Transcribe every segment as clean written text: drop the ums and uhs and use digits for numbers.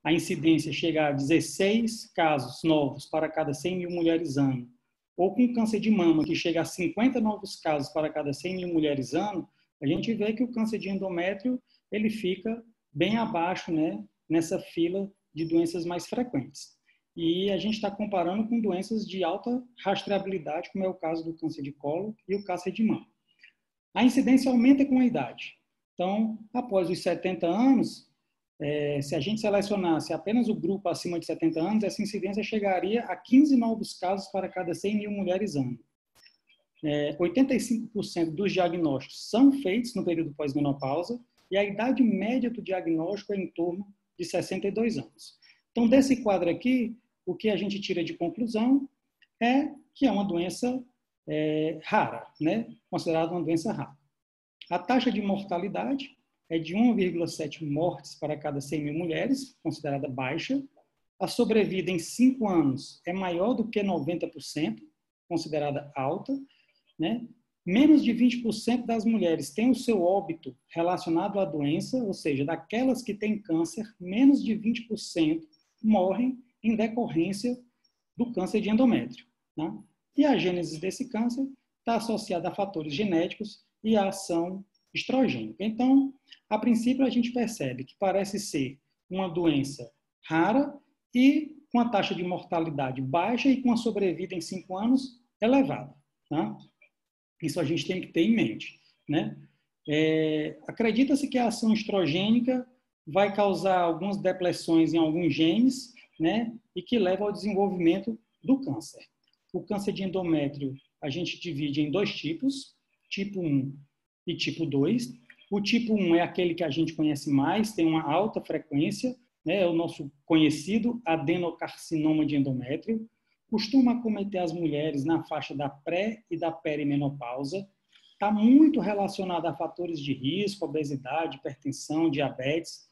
a incidência chega a 16 casos novos para cada 100 mil mulheres ano, ou com câncer de mama, que chega a 50 novos casos para cada 100 mil mulheres ano, a gente vê que o câncer de endométrio ele fica bem abaixo, né, nessa fila de doenças mais frequentes. E a gente está comparando com doenças de alta rastreabilidade, como é o caso do câncer de colo e o câncer de mama. A incidência aumenta com a idade. Então, após os 70 anos, se a gente selecionasse apenas o grupo acima de 70 anos, essa incidência chegaria a 15 novos casos para cada 100 mil mulheres ano. 85% dos diagnósticos são feitos no período pós-menopausa e a idade média do diagnóstico é em torno de 62 anos. Então, desse quadro aqui, o que a gente tira de conclusão é que é uma doença rara, né? Considerada uma doença rara. A taxa de mortalidade é de 1,7 mortes para cada 100 mil mulheres, considerada baixa. A sobrevida em 5 anos é maior do que 90%, considerada alta, né? Menos de 20% das mulheres têm o seu óbito relacionado à doença, ou seja, daquelas que têm câncer, menos de 20% morrem em decorrência do câncer de endométrio, né? E a gênese desse câncer está associada a fatores genéticos e à ação estrogênica. Então, a princípio, a gente percebe que parece ser uma doença rara e com a taxa de mortalidade baixa e com a sobrevida em 5 anos elevada, tá? Isso a gente tem que ter em mente, né? Acredita-se que a ação estrogênica vai causar algumas depressões em alguns genes, né? E que leva ao desenvolvimento do câncer. O câncer de endométrio a gente divide em 2 tipos, tipo 1 e tipo 2. O tipo 1 é aquele que a gente conhece mais, tem uma alta frequência, né? É o nosso conhecido adenocarcinoma de endométrio. Costuma acometer as mulheres na faixa da pré e da perimenopausa. Está muito relacionado a fatores de risco, obesidade, hipertensão, diabetes.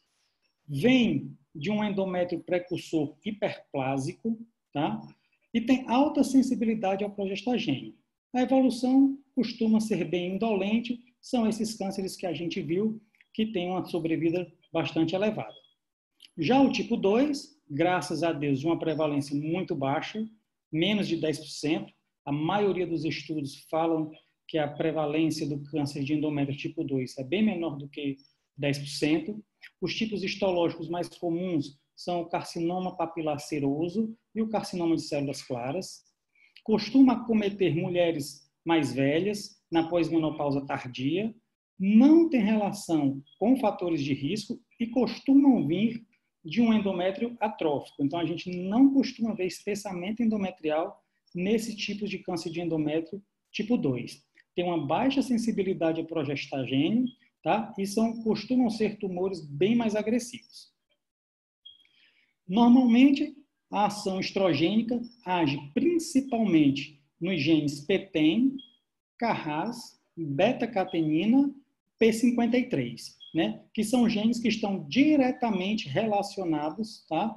Vem de um endométrio precursor hiperplásico, tá? E tem alta sensibilidade ao progestagênio. A evolução costuma ser bem indolente, são esses cânceres que a gente viu que têm uma sobrevida bastante elevada. Já o tipo 2, graças a Deus, uma prevalência muito baixa, menos de 10%. A maioria dos estudos falam que a prevalência do câncer de endométrio tipo 2 é bem menor do que 10%. Os tipos histológicos mais comuns são o carcinoma papilar seroso e o carcinoma de células claras. Costuma acometer mulheres mais velhas, na pós-menopausa tardia, não tem relação com fatores de risco e costumam vir de um endométrio atrófico. Então, a gente não costuma ver espessamento endometrial nesse tipo de câncer de endométrio tipo 2. Tem uma baixa sensibilidade ao progestagênio, tá? E costumam ser tumores bem mais agressivos. Normalmente, a ação estrogênica age principalmente nos genes PTEN, Carras, beta-catenina, P53, né? Que são genes que estão diretamente relacionados, tá?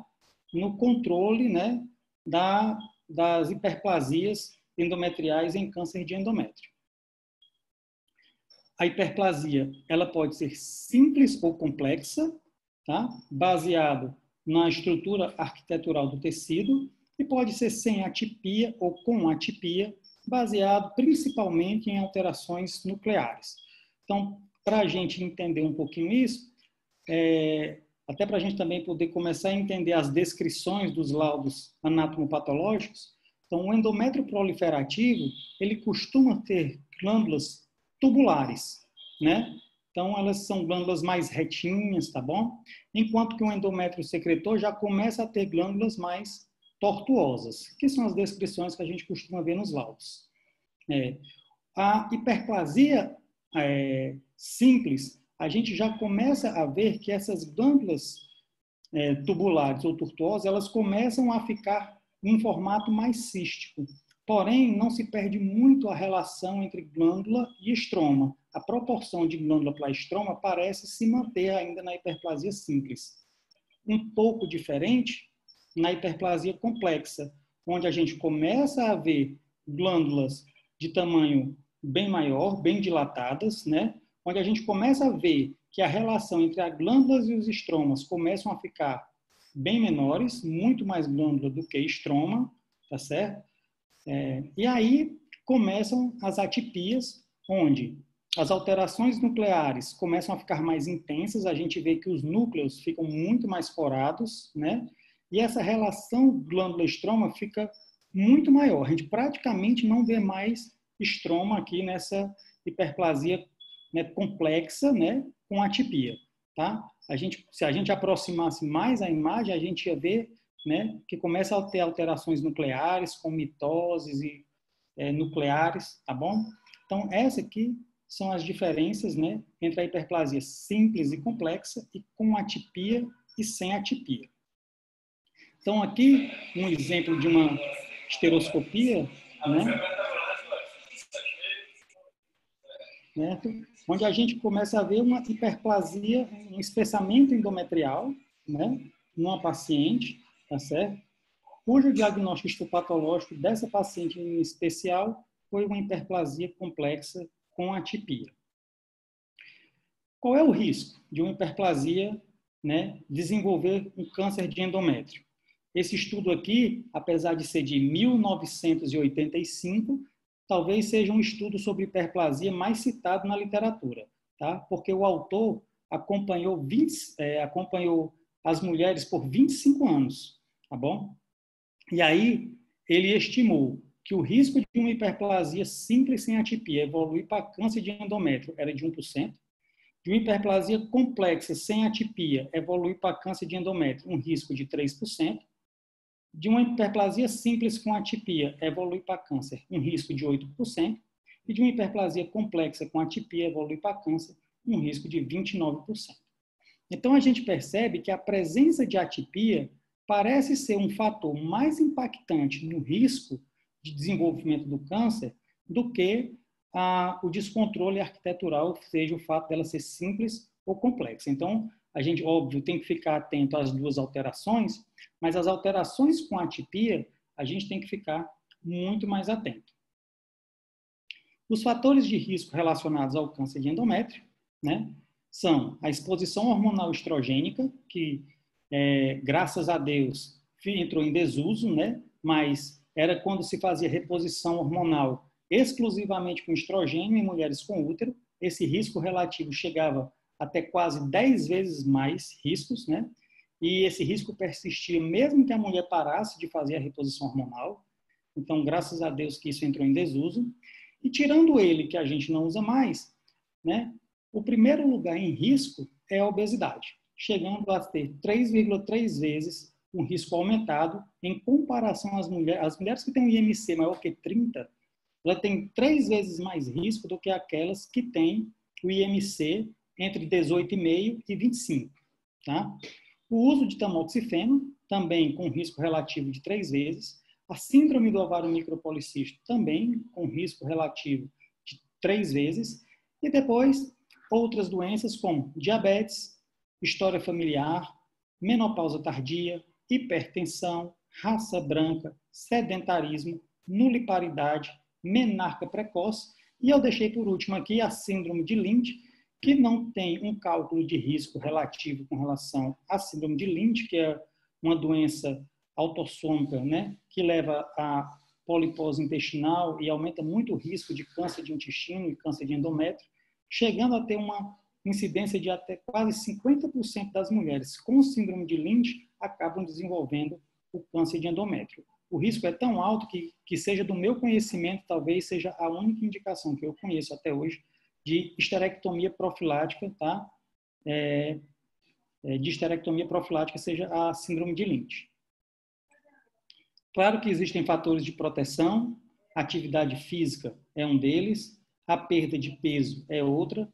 No controle, né? Das hiperplasias endometriais em câncer de endométrio. A hiperplasia ela pode ser simples ou complexa, tá? Baseado na estrutura arquitetural do tecido, e pode ser sem atipia ou com atipia, baseado principalmente em alterações nucleares. Então, para a gente entender um pouquinho isso, até para a gente também poder começar a entender as descrições dos laudos anatomopatológicos, então, o endométrio proliferativo, ele costuma ter glândulas tubulares, né? Então, elas são glândulas mais retinhas, tá bom? Enquanto que o endométrio secretor já começa a ter glândulas mais tortuosas, que são as descrições que a gente costuma ver nos laudos. A hiperplasia simples, a gente já começa a ver que essas glândulas tubulares ou tortuosas, elas começam a ficar em um formato mais cístico. Porém, não se perde muito a relação entre glândula e estroma. A proporção de glândula para estroma parece se manter ainda na hiperplasia simples. Um pouco diferente na hiperplasia complexa, onde a gente começa a ver glândulas de tamanho bem maior, bem dilatadas, né? Onde a gente começa a ver que a relação entre as glândulas e os estromas começam a ficar bem menores, muito mais glândula do que estroma, tá certo? E aí começam as atipias, onde as alterações nucleares começam a ficar mais intensas, a gente vê que os núcleos ficam muito mais forados, né? E essa relação glândula-estroma fica muito maior. A gente praticamente não vê mais estroma aqui nessa hiperplasia, né, complexa, né, com atipia, tá? Se a gente aproximasse mais a imagem, a gente ia ver, né, que começa a ter alterações nucleares, com mitoses e nucleares, tá bom? Então, essa aqui são as diferenças, né, entre a hiperplasia simples e complexa e com atipia e sem atipia. Então, aqui, um exemplo de uma esteroscopia, né, onde a gente começa a ver uma hiperplasia, um espessamento endometrial, né, numa paciente, tá certo? Cujo diagnóstico histopatológico dessa paciente em especial foi uma hiperplasia complexa com atipia. Qual é o risco de uma hiperplasia, né, desenvolver um câncer de endométrio? Esse estudo aqui, apesar de ser de 1985, talvez seja um estudo sobre hiperplasia mais citado na literatura, tá? Porque o autor acompanhou as mulheres por 25 anos, tá bom? E aí ele estimou que o risco de uma hiperplasia simples sem atipia evoluir para câncer de endométrio era de 1%, de uma hiperplasia complexa sem atipia evoluir para câncer de endométrio, um risco de 3%, de uma hiperplasia simples com atipia evoluir para câncer, um risco de 8%, e de uma hiperplasia complexa com atipia evoluir para câncer, um risco de 29%. Então, a gente percebe que a presença de atipia parece ser um fator mais impactante no risco de desenvolvimento do câncer do que o descontrole arquitetural, seja o fato dela ser simples ou complexa. Então, a gente, óbvio, tem que ficar atento às duas alterações, mas as alterações com atipia, a gente tem que ficar muito mais atento. Os fatores de risco relacionados ao câncer de endométrio, né, são a exposição hormonal estrogênica, que, graças a Deus, entrou em desuso, né, mas era quando se fazia reposição hormonal exclusivamente com estrogênio em mulheres com útero. Esse risco relativo chegava até quase 10 vezes mais riscos, né? E esse risco persistia mesmo que a mulher parasse de fazer a reposição hormonal. Então, graças a Deus que isso entrou em desuso. E tirando ele, que a gente não usa mais, né? O primeiro lugar em risco é a obesidade, chegando a ter 3,3 vezes um risco aumentado em comparação às mulheres. As mulheres que têm um IMC maior que 30, ela tem 3 vezes mais risco do que aquelas que têm o IMC entre 18,5 e 25. Tá? O uso de tamoxifeno, também com risco relativo de 3 vezes. A síndrome do ovário micropolicístico, também com risco relativo de 3 vezes. E depois, outras doenças como diabetes, história familiar, menopausa tardia, hipertensão, raça branca, sedentarismo, nuliparidade, menarca precoce, e eu deixei por último aqui a síndrome de Lynch, que não tem um cálculo de risco relativo com relação à síndrome de Lynch, que é uma doença autossômica, né, que leva a polipose intestinal e aumenta muito o risco de câncer de intestino e câncer de endométrio, chegando a ter uma incidência de até quase 50% das mulheres com síndrome de Lynch acabam desenvolvendo o câncer de endométrio. O risco é tão alto que seja do meu conhecimento, talvez seja a única indicação que eu conheço até hoje de histerectomia profilática, tá? De histerectomia profilática seja a síndrome de Lynch. Claro que existem fatores de proteção, atividade física é um deles, a perda de peso é outra,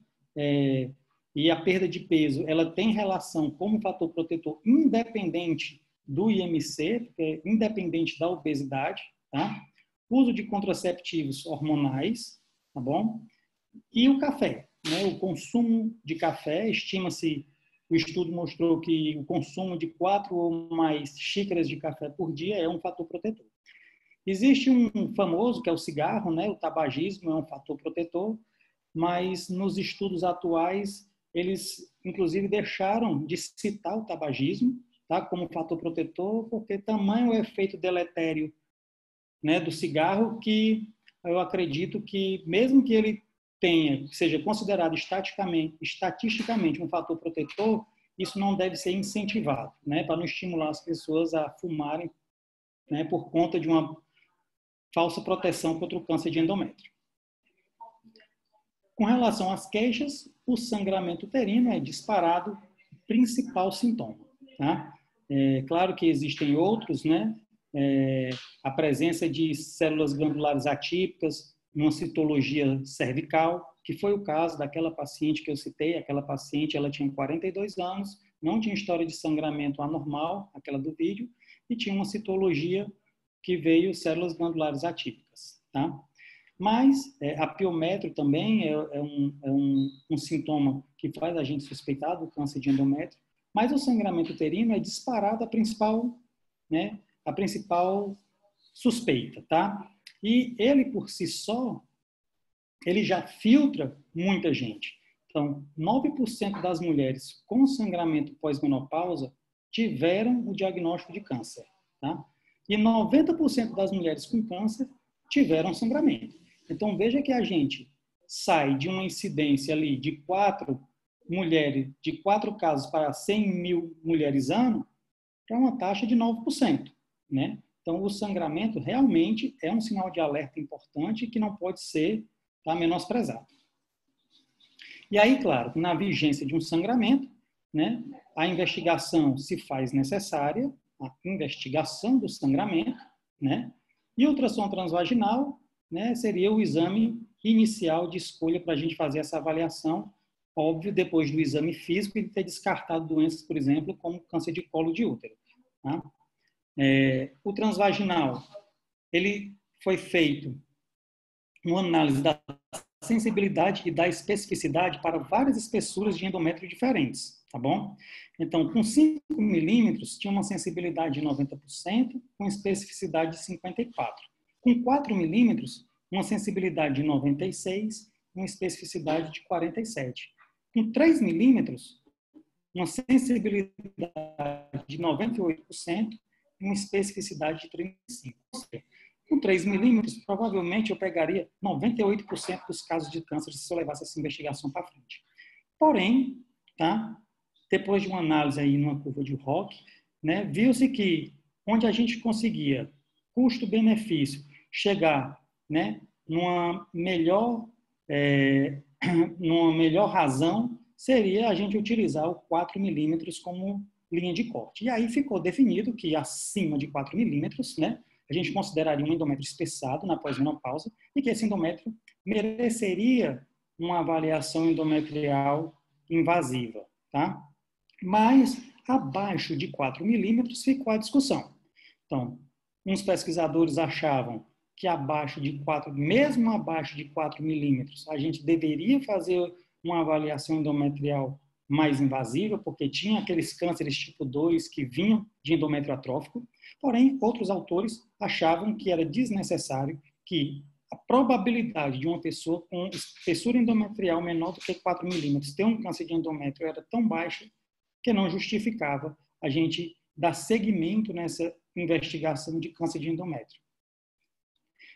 e a perda de peso ela tem relação como fator protetor independente do IMC, independente da obesidade, tá? Uso de contraceptivos hormonais, tá bom? E o café, né? O consumo de café, estima-se, o estudo mostrou que o consumo de 4 ou mais xícaras de café por dia é um fator protetor. Existe um famoso, que é o cigarro, né? O tabagismo é um fator protetor, mas nos estudos atuais, eles, inclusive, deixaram de citar o tabagismo, tá, como fator protetor, porque tamanho é o efeito deletério, né, do cigarro, que eu acredito que, mesmo que ele seja considerado estatisticamente um fator protetor, isso não deve ser incentivado, né, para não estimular as pessoas a fumarem, né, por conta de uma falsa proteção contra o câncer de endométrio. Com relação às queixas, o sangramento uterino é disparado o principal sintoma. Tá? Claro que existem outros, né? A presença de células glandulares atípicas, uma citologia cervical, que foi o caso daquela paciente que eu citei. Aquela paciente, ela tinha 42 anos, não tinha história de sangramento anormal, aquela do vídeo, e tinha uma citologia que veio células glandulares atípicas. Tá? Mas a piometro também é um sintoma que faz a gente suspeitar do câncer de endométrio, mas o sangramento uterino é disparado né, a principal suspeita, tá? E ele, por si só, ele já filtra muita gente. Então, 9% das mulheres com sangramento pós-menopausa tiveram o diagnóstico de câncer, tá? E 90% das mulheres com câncer tiveram sangramento. Então, veja que a gente sai de uma incidência ali de 4 casos para 100 mil mulheres ano, para uma taxa de 9%, né? Então, o sangramento realmente é um sinal de alerta importante que não pode ser, tá, menosprezado. E aí, claro, na vigência de um sangramento, né, a investigação se faz necessária, a investigação do sangramento, né? E o ultrassom transvaginal, né, seria o exame inicial de escolha para a gente fazer essa avaliação, óbvio, depois do exame físico e de ter descartado doenças, por exemplo, como câncer de colo de útero. Tá? O transvaginal, ele foi feito uma análise da sensibilidade e da especificidade para várias espessuras de endométrio diferentes, tá bom? Então, com 5 milímetros, tinha uma sensibilidade de 90%, com especificidade de 54%. Com 4 milímetros, uma sensibilidade de 96%, uma especificidade de 47%. Com 3 milímetros, uma sensibilidade de 98% e uma especificidade de 35%. Com 3 milímetros, provavelmente eu pegaria 98% dos casos de câncer se eu levasse essa investigação para frente. Porém, tá, depois de uma análise aí numa curva de Rock, né, viu-se que onde a gente conseguia custo-benefício chegar, né, numa melhor razão, seria a gente utilizar o 4 milímetros como linha de corte. E aí ficou definido que acima de 4 milímetros, né, a gente consideraria um endométrio espessado na pós-menopausa e que esse endométrio mereceria uma avaliação endometrial invasiva, tá? Mas abaixo de 4 milímetros ficou a discussão. Então, uns pesquisadores achavam que mesmo abaixo de 4 milímetros, a gente deveria fazer uma avaliação endometrial mais invasiva, porque tinha aqueles cânceres tipo 2 que vinham de endométrio atrófico. Porém, outros autores achavam que era desnecessário, que a probabilidade de uma pessoa com espessura endometrial menor do que 4 milímetros ter um câncer de endométrio era tão baixa que não justificava a gente dar seguimento nessa investigação de câncer de endométrio.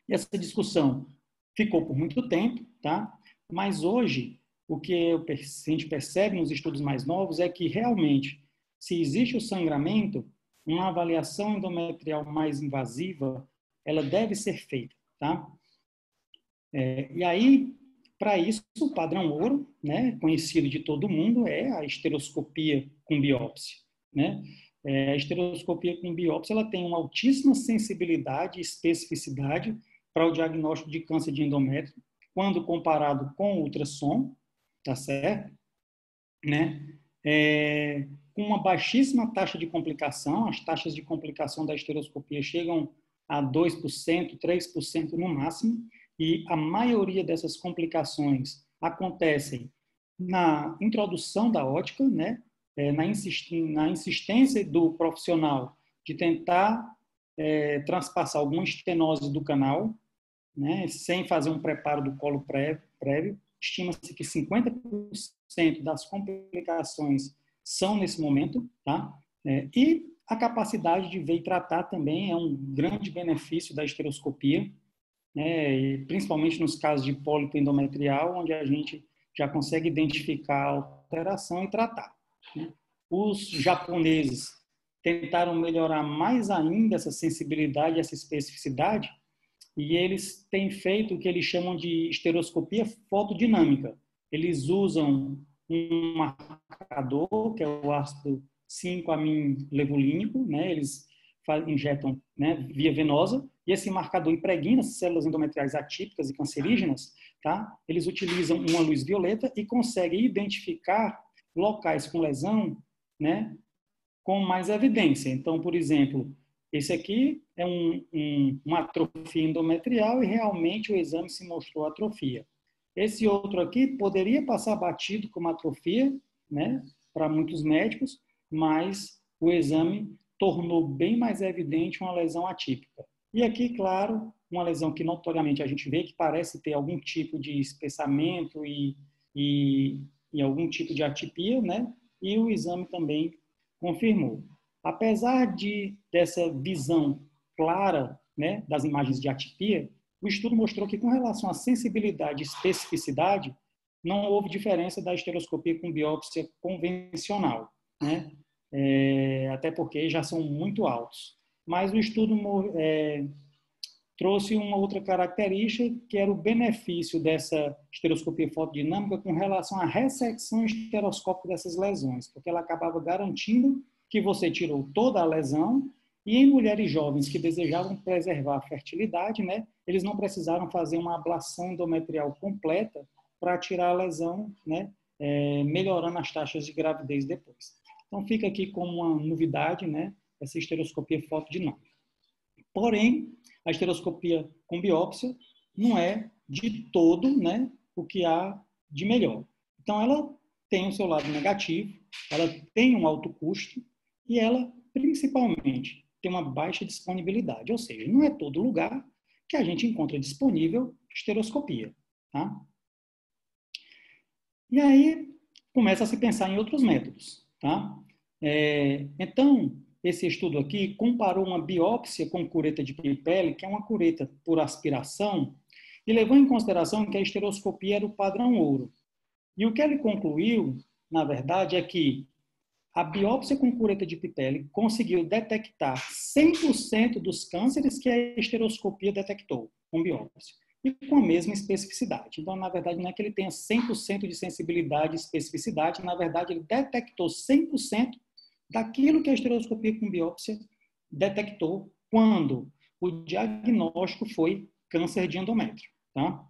E essa discussão ficou por muito tempo, tá? Mas hoje, o que a gente percebe nos estudos mais novos é que realmente, se existe o sangramento, uma avaliação endometrial mais invasiva, ela deve ser feita, tá? E aí, para isso, o padrão ouro, né, conhecido de todo mundo, é a esteroscopia com biópsia, né? A esteroscopia com biópsia, ela tem uma altíssima sensibilidade e especificidade para o diagnóstico de câncer de endométrio, quando comparado com o ultrassom, tá certo? Né? Com uma baixíssima taxa de complicação, as taxas de complicação da esteroscopia chegam a 2%, 3% no máximo, e a maioria dessas complicações acontecem na introdução da ótica, né? Na insistência do profissional de tentar transpassar alguma estenose do canal, né? Sem fazer um preparo do colo prévio. Estima-se que 50% das complicações são nesse momento, tá? E a capacidade de ver e tratar também é um grande benefício da esteroscopia, né? E principalmente nos casos de pólipo endometrial, onde a gente já consegue identificar a alteração e tratar, né? Os japoneses tentaram melhorar mais ainda essa sensibilidade, essa especificidade, e eles têm feito o que eles chamam de esteroscopia fotodinâmica. Eles usam um marcador, que é o ácido 5-aminolevulínico, né? Eles injetam, né, via venosa, e esse marcador impregna as células endometriais atípicas e cancerígenas, tá? Eles utilizam uma luz violeta e conseguem identificar locais com lesão, né, com mais evidência. Então, por exemplo, esse aqui é uma atrofia endometrial e realmente o exame se mostrou atrofia. Esse outro aqui poderia passar batido como atrofia, né, para muitos médicos, mas o exame tornou bem mais evidente uma lesão atípica. E aqui, claro, uma lesão que notoriamente a gente vê que parece ter algum tipo de espessamento e algum tipo de atipia, né? E o exame também confirmou. Apesar dessa visão clara, né, das imagens de atipia, o estudo mostrou que, com relação à sensibilidade e especificidade, não houve diferença da esteroscopia com biópsia convencional, né? Até porque já são muito altos. Mas o estudo trouxe uma outra característica, que era o benefício dessa esteroscopia fotodinâmica com relação à ressecção esteroscópica dessas lesões, porque ela acabava garantindo que você tirou toda a lesão, e em mulheres jovens que desejavam preservar a fertilidade, né, eles não precisaram fazer uma ablação endometrial completa para tirar a lesão, né, melhorando as taxas de gravidez depois. Então, fica aqui como uma novidade, né, essa esteroscopia fotodinâmica. Porém, a esteroscopia com biópsia não é de todo, né, o que há de melhor. Então, ela tem o seu lado negativo, ela tem um alto custo e ela, principalmente, tem uma baixa disponibilidade. Ou seja, não é todo lugar que a gente encontra disponível esteroscopia. Tá? E aí, começa a se pensar em outros métodos. Tá? Então, esse estudo aqui comparou uma biópsia com cureta de Pipelli, que é uma cureta por aspiração, e levou em consideração que a esteroscopia era o padrão ouro. E o que ele concluiu, na verdade, é que a biópsia com cureta de Pipelli conseguiu detectar 100% dos cânceres que a esteroscopia detectou com biópsia, e com a mesma especificidade. Então, na verdade, não é que ele tenha 100% de sensibilidade e especificidade, na verdade, ele detectou 100% daquilo que a esteroscopia com biópsia detectou quando o diagnóstico foi câncer de endométrio. Tá?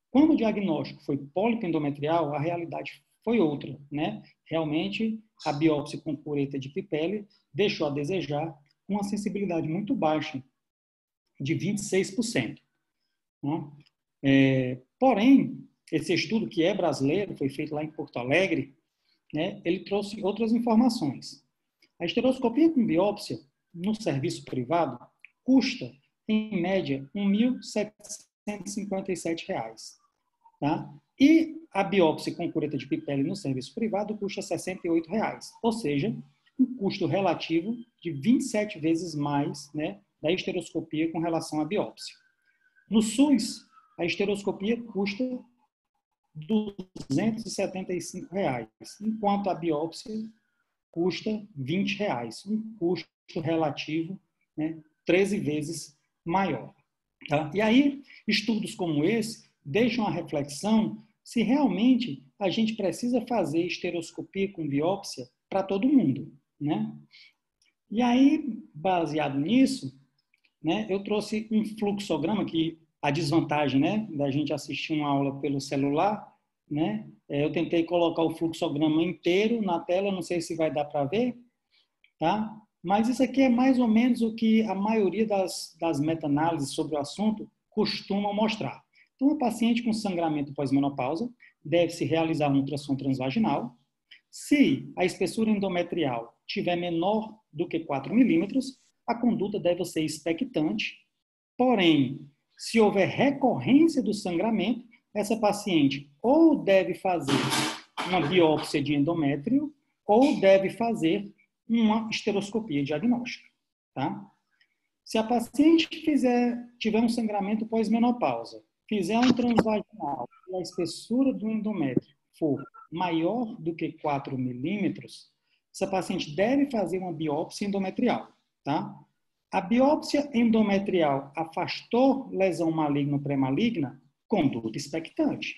Quando o diagnóstico foi pólipo endometrial, a realidade foi outra, né? Realmente, a biópsia com cureta de Pipelli deixou a desejar, com uma sensibilidade muito baixa, de 26%. Né? Porém, esse estudo, que é brasileiro, foi feito lá em Porto Alegre, né? Ele trouxe outras informações. A esteroscopia com biópsia no serviço privado custa, em média, R$ 1.757. Tá? E a biópsia com cureta de Pipelli no serviço privado custa R$ 68. Ou seja, um custo relativo de 27 vezes mais, né, da esteroscopia com relação à biópsia. No SUS, a esteroscopia custa R$ 275, enquanto a biópsia custa R$ 20, um custo relativo, né, 13 vezes maior. Tá? E aí, estudos como esse deixam a reflexão se realmente a gente precisa fazer esteroscopia com biópsia para todo mundo. Né? E aí, baseado nisso, né, eu trouxe um fluxograma, que a desvantagem, né, da gente assistir uma aula pelo celular, né, eu tentei colocar o fluxograma inteiro na tela, não sei se vai dar para ver, tá? Mas isso aqui é mais ou menos o que a maioria das meta-análises sobre o assunto costumam mostrar. Então, a paciente com sangramento pós-menopausa deve-se realizar um ultrassom transvaginal. Se a espessura endometrial tiver menor do que 4 milímetros, a conduta deve ser expectante. Porém, se houver recorrência do sangramento, essa paciente ou deve fazer uma biópsia de endométrio ou deve fazer uma esteroscopia diagnóstica, tá? Se a paciente tiver um sangramento pós-menopausa, fizer um transvaginal e a espessura do endométrio for maior do que 4 milímetros, essa paciente deve fazer uma biópsia endometrial, tá? A biópsia endometrial afastou lesão maligna ou pré-maligna? Conduta expectante.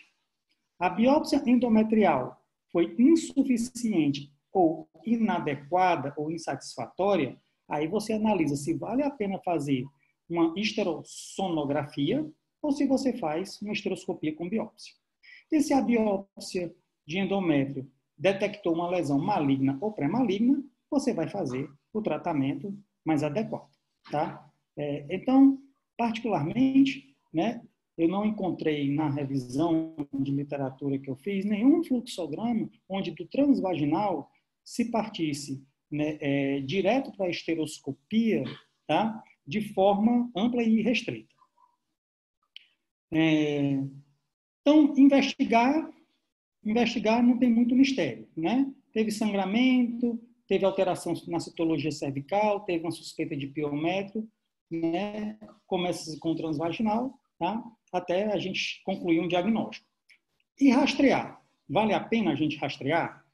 A biópsia endometrial foi insuficiente ou inadequada ou insatisfatória? Aí você analisa se vale a pena fazer uma histerossonografia ou se você faz uma esteroscopia com biópsia. E se a biópsia de endométrio detectou uma lesão maligna ou pré-maligna, você vai fazer o tratamento mais adequado, tá? Então, particularmente, né, eu não encontrei na revisão de literatura que eu fiz nenhum fluxograma onde do transvaginal se partisse, né, direto para a esteroscopia, tá, de forma ampla e restrita. Então, investigar não tem muito mistério, né? Teve sangramento, teve alteração na citologia cervical, teve uma suspeita de piométrio, né? Começa com transvaginal, tá? Até a gente concluir um diagnóstico. E rastrear. Vale a pena a gente rastrear?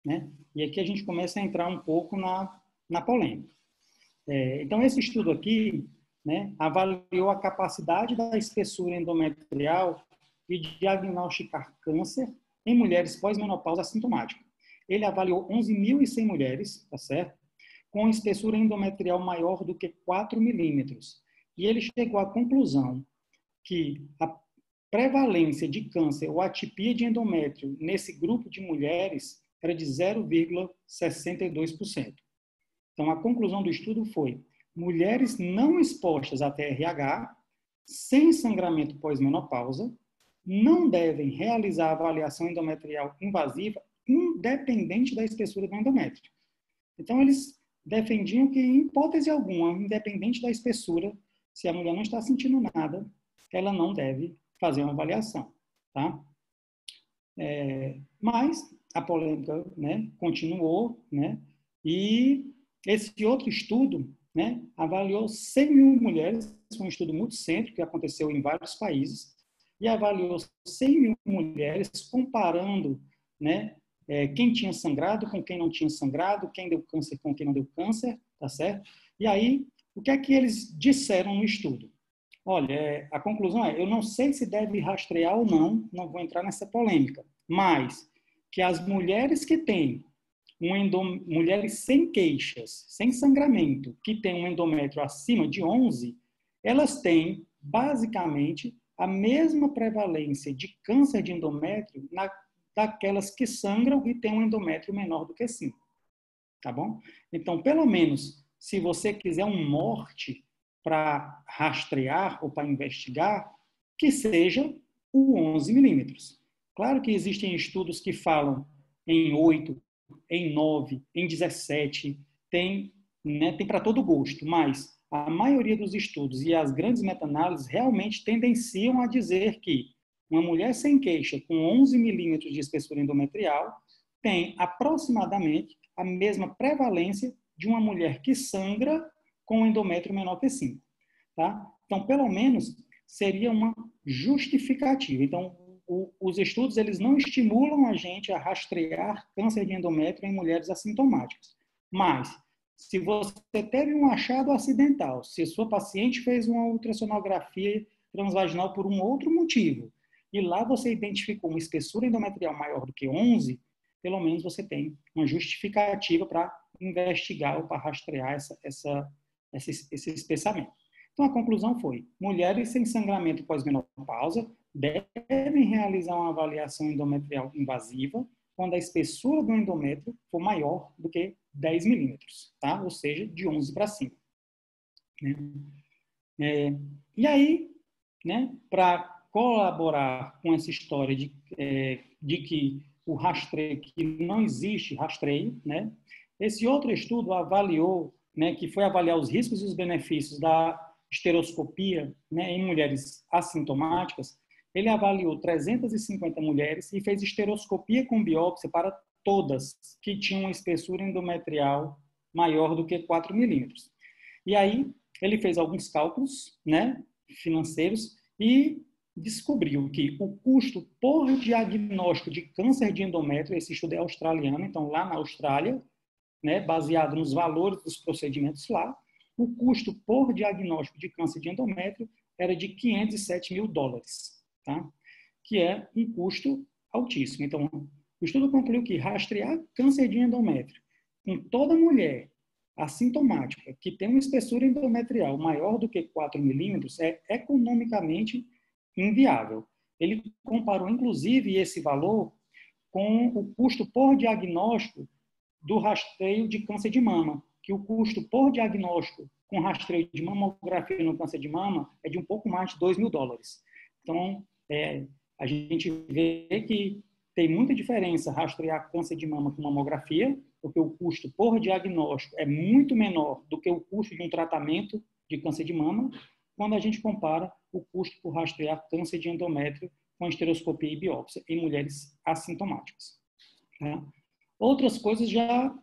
Né? E aqui a gente começa a entrar um pouco na polêmica. Então, esse estudo aqui, né, avaliou a capacidade da espessura endometrial de diagnosticar câncer em mulheres pós-menopausa assintomática. Ele avaliou 11.100 mulheres, tá certo? Com espessura endometrial maior do que 4 milímetros. E ele chegou à conclusão que a prevalência de câncer ou atipia de endométrio nesse grupo de mulheres era de 0,62%. Então, a conclusão do estudo foi: mulheres não expostas a TRH, sem sangramento pós-menopausa, não devem realizar avaliação endometrial invasiva independente da espessura do endométrio. Então, eles defendiam que, em hipótese alguma, independente da espessura, se a mulher não está sentindo nada, ela não deve fazer uma avaliação, tá? Mas a polêmica, né, continuou, né, e esse outro estudo, né, avaliou 100 mil mulheres, foi um estudo multicêntrico que aconteceu em vários países, e avaliou 100 mil mulheres comparando, né, quem tinha sangrado com quem não tinha sangrado, quem deu câncer com quem não deu câncer, tá certo? E aí, o que é que eles disseram no estudo? Olha, a conclusão é, eu não sei se deve rastrear ou não, não vou entrar nessa polêmica, mas que as mulheres que têm mulheres sem queixas, sem sangramento, que têm um endométrio acima de 11, elas têm, basicamente, a mesma prevalência de câncer de endométrio daquelas que sangram e têm um endométrio menor do que 5. Tá bom? Então, pelo menos, se você quiser um norte para rastrear ou para investigar, que seja o 11 milímetros. Claro que existem estudos que falam em 8, em 9, em 17, tem para todo gosto, mas a maioria dos estudos e as grandes meta-análises realmente tendenciam a dizer que uma mulher sem queixa com 11 milímetros de espessura endometrial tem aproximadamente a mesma prevalência de uma mulher que sangra com um endométrio menor que 5. Tá? Então, pelo menos, seria uma justificativa. Então, os estudos eles não estimulam a gente a rastrear câncer de endométrio em mulheres assintomáticas. Mas, se você teve um achado acidental, se a sua paciente fez uma ultrassonografia transvaginal por um outro motivo, e lá você identificou uma espessura endometrial maior do que 11, pelo menos você tem uma justificativa para investigar ou para rastrear esse espessamento. Então, a conclusão foi: mulheres sem sangramento pós-menopausa devem realizar uma avaliação endometrial invasiva quando a espessura do endométrio for maior do que 10 milímetros, tá? Ou seja, de 11 para cima. E aí, né, para colaborar com essa história de que o rastreio, que não existe rastreio, né, esse outro estudo avaliou, né, que foi avaliar os riscos e os benefícios da esteroscopia, né, em mulheres assintomáticas. Ele avaliou 350 mulheres e fez esteroscopia com biópsia para todas que tinham uma espessura endometrial maior do que 4 milímetros. E aí ele fez alguns cálculos, né, financeiros e descobriu que o custo por diagnóstico de câncer de endométrio, esse estudo é australiano, então lá na Austrália, né, baseado nos valores dos procedimentos lá, o custo por diagnóstico de câncer de endométrio era de 507 mil dólares, tá? Que é um custo altíssimo. Então, o estudo concluiu que rastrear câncer de endométrio com toda mulher assintomática que tem uma espessura endometrial maior do que 4 milímetros é economicamente inviável. Ele comparou, inclusive, esse valor com o custo por diagnóstico do rastreio de câncer de mama, que o custo por diagnóstico com rastreio de mamografia no câncer de mama é de um pouco mais de 2 mil dólares. Então, a gente vê que tem muita diferença rastrear câncer de mama com mamografia, porque o custo por diagnóstico é muito menor do que o custo de um tratamento de câncer de mama, quando a gente compara o custo por rastrear câncer de endométrio com estereoscopia e biópsia em mulheres assintomáticas. Tá? Outras coisas já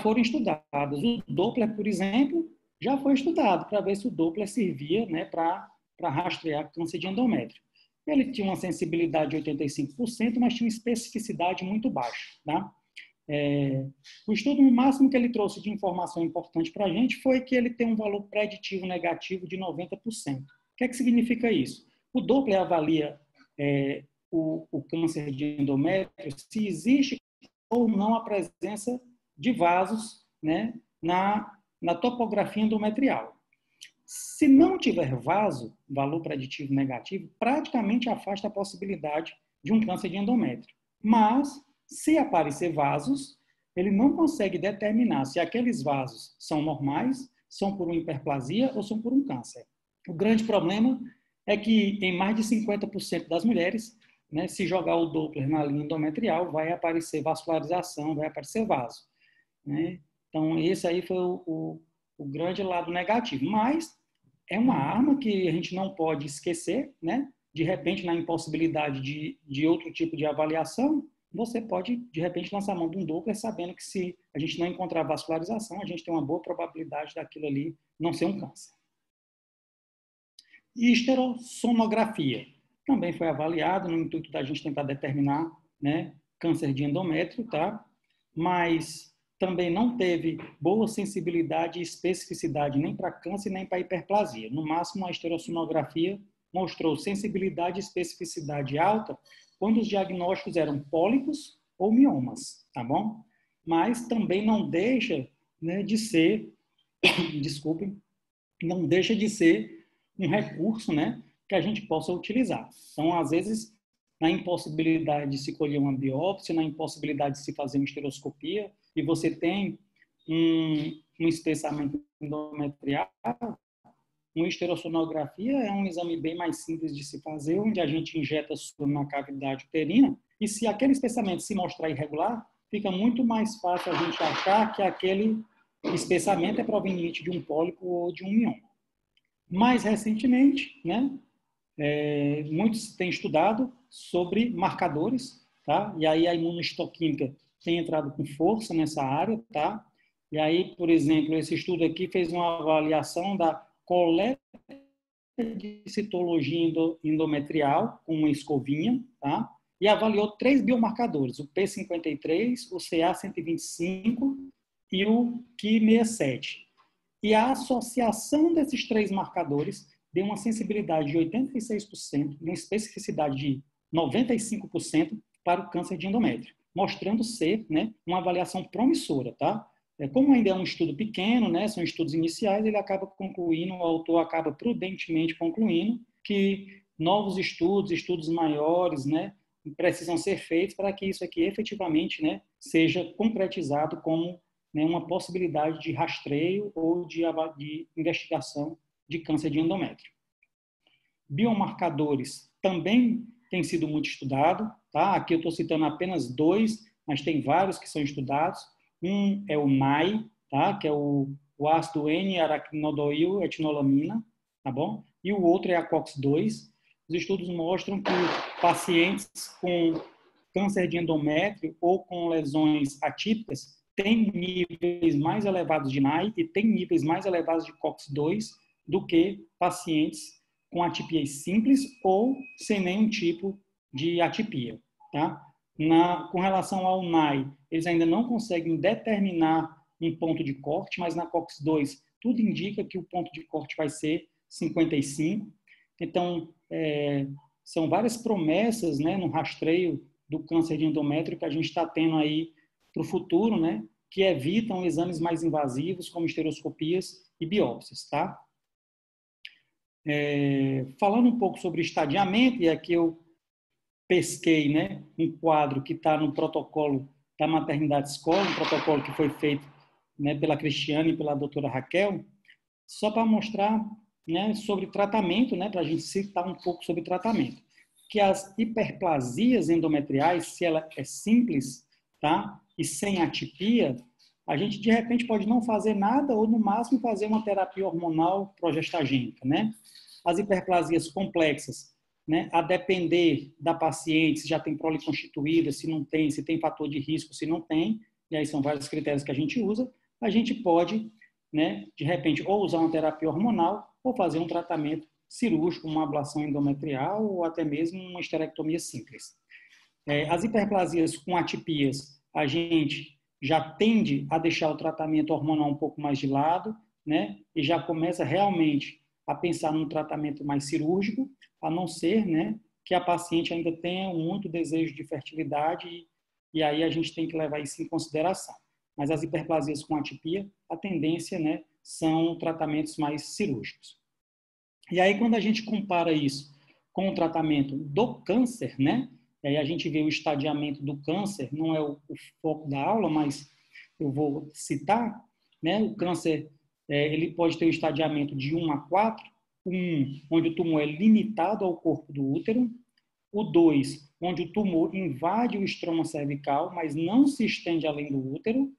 foram estudadas. O Doppler, por exemplo, já foi estudado para ver se o Doppler servia, né, para rastrear câncer de endométrio. Ele tinha uma sensibilidade de 85%, mas tinha uma especificidade muito baixa. Tá? O estudo, o máximo que ele trouxe de informação importante para a gente foi que ele tem um valor preditivo negativo de 90%. O que é que significa isso? O Doppler avalia o câncer de endométrio se existe ou não a presença de vasos, né, na topografia endometrial. Se não tiver vaso, valor preditivo negativo, praticamente afasta a possibilidade de um câncer de endométrio. Mas, se aparecer vasos, ele não consegue determinar se aqueles vasos são normais, são por uma hiperplasia ou são por um câncer. O grande problema é que em mais de 50% das mulheres, né, se jogar o Doppler na linha endometrial, vai aparecer vascularização, vai aparecer vaso. Né? Então, esse aí foi o grande lado negativo. Mas é uma arma que a gente não pode esquecer, né? De repente, na impossibilidade de outro tipo de avaliação, você pode, de repente, lançar a mão de um Doppler sabendo que se a gente não encontrar vascularização, a gente tem uma boa probabilidade daquilo ali não ser um câncer. Histerossonografia. Também foi avaliado no intuito da gente tentar determinar, né, câncer de endométrio, tá? Mas também não teve boa sensibilidade e especificidade nem para câncer nem para hiperplasia. No máximo, a histerossonografia mostrou sensibilidade e especificidade alta quando os diagnósticos eram pólipos ou miomas, tá bom? Mas também não deixa, né, de ser, desculpem, não deixa de ser um recurso, né, que a gente possa utilizar. Então, às vezes, na impossibilidade de se colher uma biópsia, na impossibilidade de se fazer uma histeroscopia, e você tem um espessamento endometrial, uma histerossonografia é um exame bem mais simples de se fazer, onde a gente injeta soro na cavidade uterina, e se aquele espessamento se mostrar irregular, fica muito mais fácil a gente achar que aquele espessamento é proveniente de um pólipo ou de um mioma. Mais recentemente, né, muitos têm estudado sobre marcadores, tá? E aí a imunohistoquímica tem entrado com força nessa área, tá? E aí, por exemplo, esse estudo aqui fez uma avaliação da coleta de citologia endometrial com uma escovinha, tá? E avaliou 3 biomarcadores, o P53, o CA125 e o Ki67. E a associação desses 3 marcadores deu uma sensibilidade de 86% e uma especificidade de 95% para o câncer de endométrio, mostrando ser, né, uma avaliação promissora, tá? Como ainda é um estudo pequeno, né, são estudos iniciais, ele acaba concluindo, o autor acaba prudentemente concluindo que novos estudos maiores, né, precisam ser feitos para que isso aqui efetivamente, né, seja concretizado como, né, uma possibilidade de rastreio ou de investigação de câncer de endométrio. Biomarcadores também têm sido muito estudados, tá? Aqui eu estou citando apenas 2, mas tem vários que são estudados. Um é o NAI, tá? Que é o ácido N-aracnodoil etinolamina, tá bom? E o outro é a COX-2. Os estudos mostram que pacientes com câncer de endométrio ou com lesões atípicas tem níveis mais elevados de NAI e tem níveis mais elevados de COX-2 do que pacientes com atipias simples ou sem nenhum tipo de atipia. Tá? Com relação ao NAI, eles ainda não conseguem determinar um ponto de corte, mas na COX-2 tudo indica que o ponto de corte vai ser 55. Então, são várias promessas, né, no rastreio do câncer de endométrio que a gente está tendo aí para o futuro, né, que evitam exames mais invasivos, como esteroscopias e biópsias, tá? Falando um pouco sobre estadiamento, e aqui eu pesquei, né, um quadro que está no protocolo da Maternidade Escola, um protocolo que foi feito, né, pela Cristiane e pela doutora Raquel, só para mostrar, né, sobre tratamento, né, para a gente citar um pouco sobre tratamento. Que as hiperplasias endometriais, se ela é simples, tá, e sem atipia, a gente de repente pode não fazer nada ou no máximo fazer uma terapia hormonal progestagênica, né? As hiperplasias complexas, né, a depender da paciente, se já tem prole constituída, se não tem, se tem fator de risco, se não tem, e aí são vários critérios que a gente usa, a gente pode, né, de repente, ou usar uma terapia hormonal ou fazer um tratamento cirúrgico, uma ablação endometrial ou até mesmo uma esterectomia simples. As hiperplasias com atipias, a gente já tende a deixar o tratamento hormonal um pouco mais de lado, né, e já começa realmente a pensar num tratamento mais cirúrgico, a não ser, né, que a paciente ainda tenha muito desejo de fertilidade e aí a gente tem que levar isso em consideração. Mas as hiperplasias com atipia, a tendência, né, são tratamentos mais cirúrgicos. E aí quando a gente compara isso com o tratamento do câncer, né, e aí a gente vê o estadiamento do câncer, não é o foco da aula, mas eu vou citar, né, o câncer ele pode ter o estadiamento de 1 a 4, 1, onde o tumor é limitado ao corpo do útero, o 2, onde o tumor invade o estroma cervical, mas não se estende além do útero,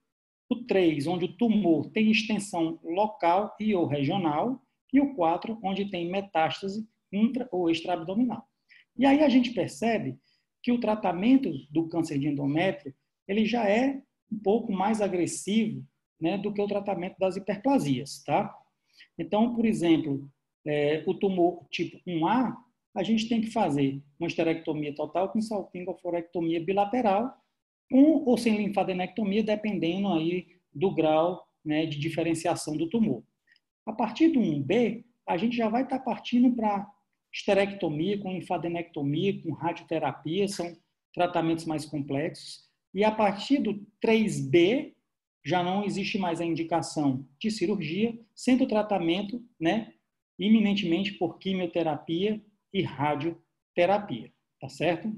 o 3, onde o tumor tem extensão local e ou regional, e o 4, onde tem metástase intra ou extraabdominal. E aí a gente percebe que o tratamento do câncer de endométrio ele já é um pouco mais agressivo, né, do que o tratamento das hiperplasias, tá? Então, por exemplo, o tumor tipo 1A, a gente tem que fazer uma esterectomia total com salpingo-oforectomia bilateral, com ou sem linfadenectomia, dependendo aí do grau, né, de diferenciação do tumor. A partir do 1B, a gente já vai estar partindo para esterectomia, com linfadenectomia, com radioterapia, são tratamentos mais complexos. E a partir do 3B, já não existe mais a indicação de cirurgia, sendo o tratamento, né, iminentemente por quimioterapia e radioterapia, tá certo?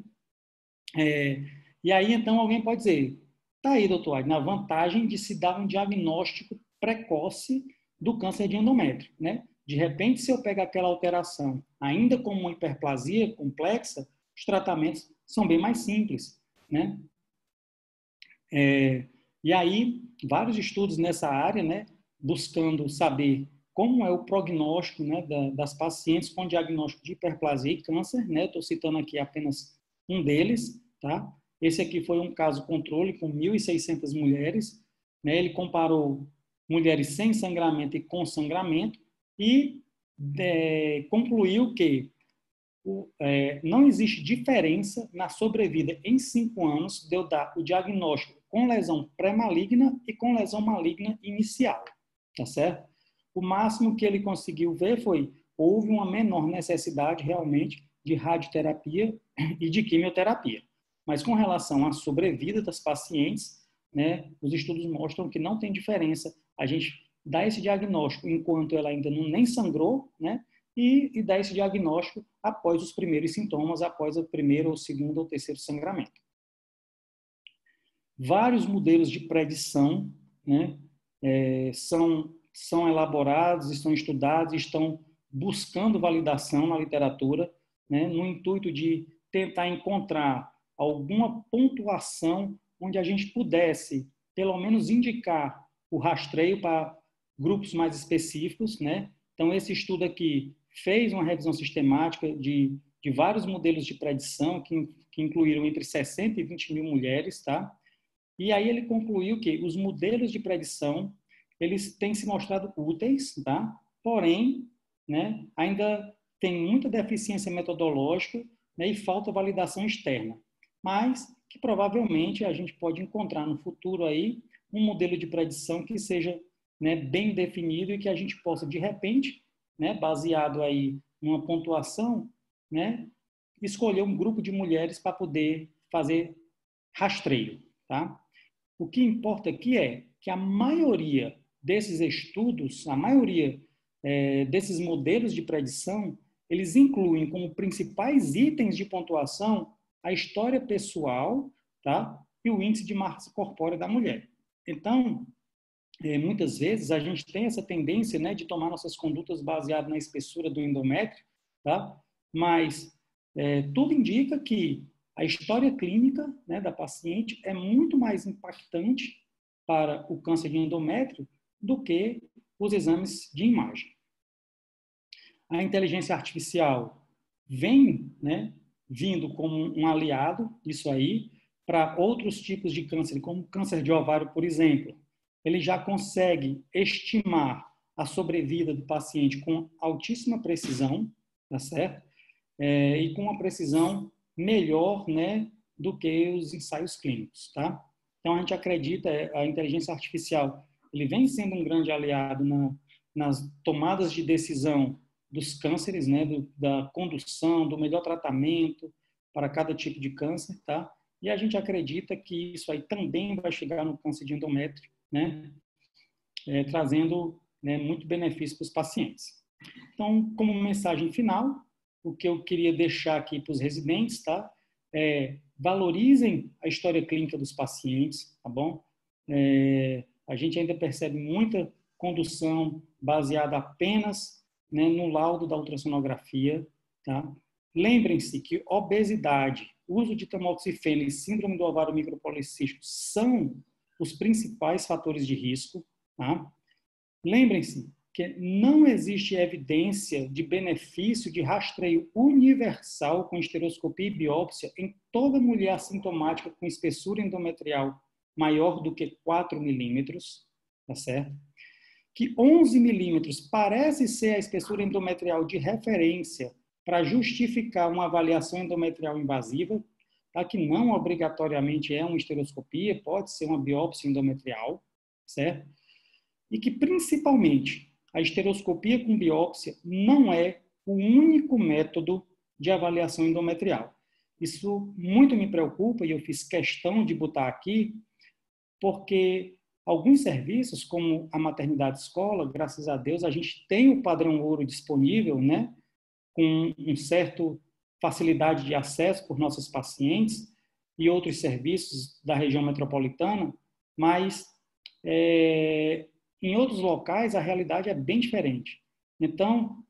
E aí, então, alguém pode dizer, tá aí, doutor Adner, a vantagem de se dar um diagnóstico precoce do câncer de endométrio, né? De repente, se eu pego aquela alteração ainda como uma hiperplasia complexa, os tratamentos são bem mais simples, né? E aí, vários estudos nessa área, né, buscando saber como é o prognóstico, né, das pacientes com diagnóstico de hiperplasia e câncer, né? Estou citando aqui apenas um deles, tá? Esse aqui foi um caso controle com 1.600 mulheres, né? Ele comparou mulheres sem sangramento e com sangramento e concluiu que não existe diferença na sobrevida em 5 anos de eu dar o diagnóstico com lesão pré-maligna e com lesão maligna inicial, tá certo? O máximo que ele conseguiu ver foi houve uma menor necessidade realmente de radioterapia e de quimioterapia. Mas com relação à sobrevida das pacientes, né, os estudos mostram que não tem diferença a gente dar esse diagnóstico enquanto ela ainda nem sangrou, né, e dar esse diagnóstico após os primeiros sintomas, após o primeiro, ou segundo ou terceiro sangramento. Vários modelos de predição, né, são elaborados, estão estudados, estão buscando validação na literatura, né, no intuito de tentar encontrar alguma pontuação onde a gente pudesse, pelo menos, indicar o rastreio para grupos mais específicos, né? Então, esse estudo aqui fez uma revisão sistemática de vários modelos de predição que incluíram entre 60 e 20 mil mulheres, tá? E aí ele concluiu que os modelos de predição, eles têm se mostrado úteis, tá? Porém, né, ainda tem muita deficiência metodológica, né, e falta validação externa. Mas que provavelmente a gente pode encontrar no futuro aí um modelo de predição que seja, né, bem definido e que a gente possa, de repente, né, baseado aí numa pontuação, né, escolher um grupo de mulheres para poder fazer rastreio, tá? O que importa aqui é que a maioria desses estudos, a maioria desses modelos de predição, eles incluem como principais itens de pontuação a história pessoal, tá? E o índice de massa corpórea da mulher. Então, muitas vezes a gente tem essa tendência, né, de tomar nossas condutas baseadas na espessura do endométrio, tá? Mas tudo indica que a história clínica, né, da paciente é muito mais impactante para o câncer de endométrio do que os exames de imagem. A inteligência artificial vem, né, vindo como um aliado, isso aí, para outros tipos de câncer, como câncer de ovário, por exemplo. Ele já consegue estimar a sobrevida do paciente com altíssima precisão, tá certo? E com uma precisão melhor, né, do que os ensaios clínicos, tá? Então, a gente acredita, a inteligência artificial, ele vem sendo um grande aliado nas tomadas de decisão dos cânceres, né, da condução, do melhor tratamento para cada tipo de câncer, tá? E a gente acredita que isso aí também vai chegar no câncer de endométrio, né, trazendo, né, muito benefício para os pacientes. Então, como mensagem final, o que eu queria deixar aqui para os residentes, tá? Valorizem a história clínica dos pacientes, tá bom? A gente ainda percebe muita condução baseada apenas, né, no laudo da ultrassonografia, tá? Lembrem-se que obesidade, uso de tamoxifeno e síndrome do ovário micropolicístico são os principais fatores de risco, tá? Lembrem-se que não existe evidência de benefício de rastreio universal com estereoscopia e biópsia em toda mulher assintomática com espessura endometrial maior do que 4 milímetros, tá certo? Que 11 milímetros parece ser a espessura endometrial de referência para justificar uma avaliação endometrial invasiva, tá? Que não obrigatoriamente é uma estereoscopia, pode ser uma biópsia endometrial, certo? E que, principalmente, a estereoscopia com biópsia não é o único método de avaliação endometrial. Isso muito me preocupa e eu fiz questão de botar aqui, porque alguns serviços, como a maternidade escola, graças a Deus, a gente tem o padrão ouro disponível, né, com um certo facilidade de acesso por nossos pacientes e outros serviços da região metropolitana, mas em outros locais, a realidade é bem diferente. Então,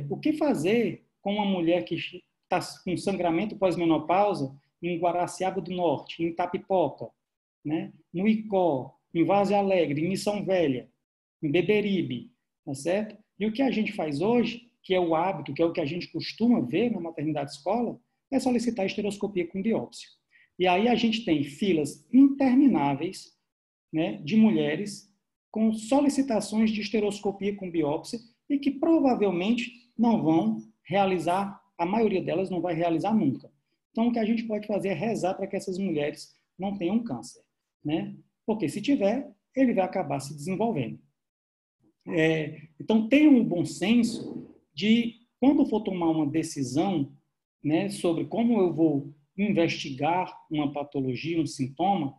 o que fazer com uma mulher que está com sangramento pós-menopausa em Guaraciaba do Norte, em Itapipoca, né? No Icó, em Várzea Alegre, em Missão Velha, em Beberibe, tá certo? E o que a gente faz hoje, que é o hábito, que é o que a gente costuma ver na maternidade escola, é solicitar estereoscopia com biópsia. E aí a gente tem filas intermináveis, né, de mulheres com solicitações de estereoscopia com biópsia e que provavelmente não vão realizar, a maioria delas não vai realizar nunca. Então, o que a gente pode fazer é rezar para que essas mulheres não tenham câncer, né? Porque se tiver, ele vai acabar se desenvolvendo. Então, tenham um bom senso de, quando for tomar uma decisão, né, sobre como eu vou investigar uma patologia, um sintoma,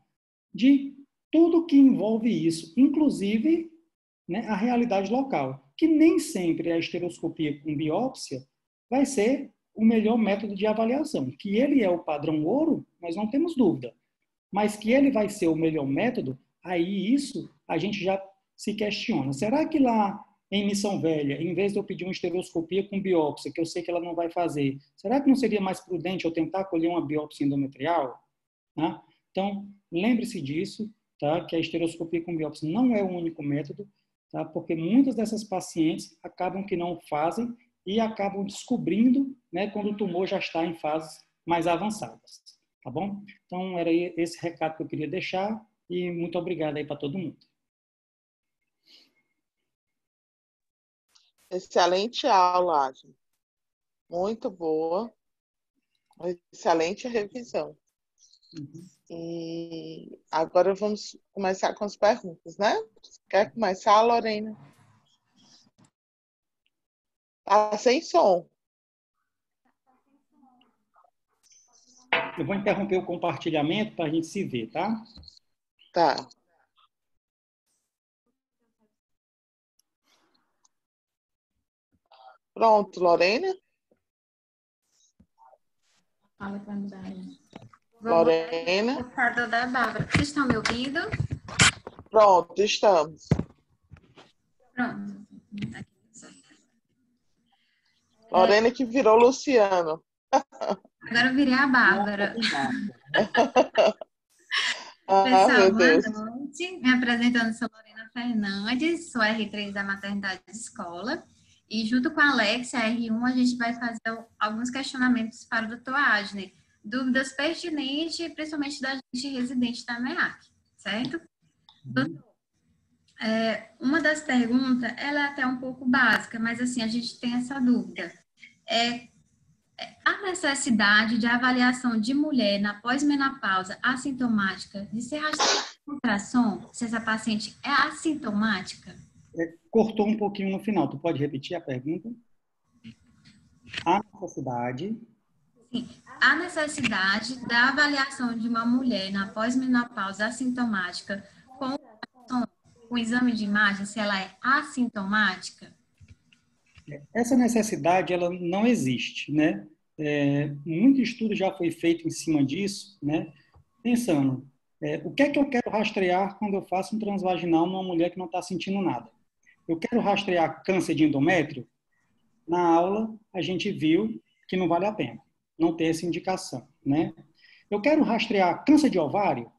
de tudo que envolve isso, inclusive, né, a realidade local, que nem sempre a estereoscopia com biópsia vai ser o melhor método de avaliação. Que ele é o padrão ouro, nós não temos dúvida, mas que ele vai ser o melhor método, aí isso a gente já se questiona. Será que lá em Missão Velha, em vez de eu pedir uma estereoscopia com biópsia, que eu sei que ela não vai fazer, será que não seria mais prudente eu tentar colher uma biópsia endometrial? Tá? Então, lembre-se disso, tá? Que a estereoscopia com biópsia não é o único método, tá? Porque muitas dessas pacientes acabam que não fazem e acabam descobrindo, né, quando o tumor já está em fases mais avançadas. tá bom? Então, era esse recado que eu queria deixar e muito obrigado aí para todo mundo. Excelente aula, Adi. Muito boa. Excelente revisão. Uhum. E agora vamos começar com as perguntas, né? Quer começar, Lorena? Tá sem som. Eu vou interromper o compartilhamento para a gente se ver, tá? Tá. Pronto, Lorena? Fala para mudar aí. Lorena? O computador da Bárbara. Vocês estão me ouvindo? Pronto, estamos. Pronto. Lorena que virou Luciano. Agora eu virei a Bárbara. Meu Pessoal, boa Deus. noite. Me apresentando, sou Lorena Fernandes, sou R3 da Maternidade de Escola. E junto com a Alexia, R1, a gente vai fazer alguns questionamentos para o Dr. Adner. Dúvidas pertinentes, principalmente da gente residente da MEAC, certo? Doutor, uma das perguntas, ela é até um pouco básica, mas assim, a gente tem essa dúvida. A necessidade de avaliação de mulher na pós-menopausa assintomática de ser rastreada por ultrassom, se essa paciente é assintomática? Cortou um pouquinho no final. Tu pode repetir a pergunta? A necessidade... Sim. A necessidade da avaliação de uma mulher na pós-menopausa assintomática com ultrassom, com exame de imagem, se ela é assintomática? Essa necessidade, ela não existe, né? Muito estudo já foi feito em cima disso, né? Pensando, o que é que eu quero rastrear quando eu faço um transvaginal numa mulher que não está sentindo nada? Eu quero rastrear câncer de endométrio? Na aula, a gente viu que não vale a pena, não ter essa indicação, né? Eu quero rastrear câncer de ovário,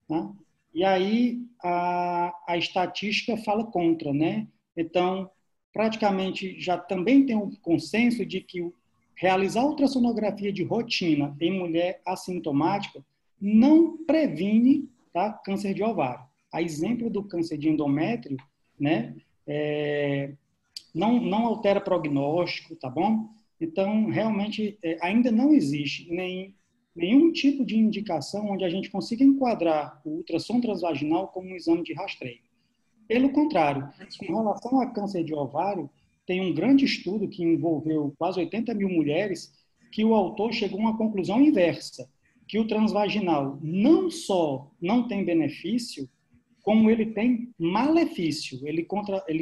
né? E aí a estatística fala contra, né? Então, praticamente já também tem um consenso de que realizar ultrassonografia de rotina em mulher assintomática não previne, tá, câncer de ovário. A exemplo do câncer de endométrio, né, não altera prognóstico, tá bom? Então, realmente, ainda não existe nenhum tipo de indicação onde a gente consiga enquadrar o ultrassom transvaginal como um exame de rastreio. Pelo contrário, com relação a câncer de ovário, tem um grande estudo que envolveu quase 80 mil mulheres, que o autor chegou a uma conclusão inversa, que o transvaginal não só não tem benefício, como ele tem malefício. Ele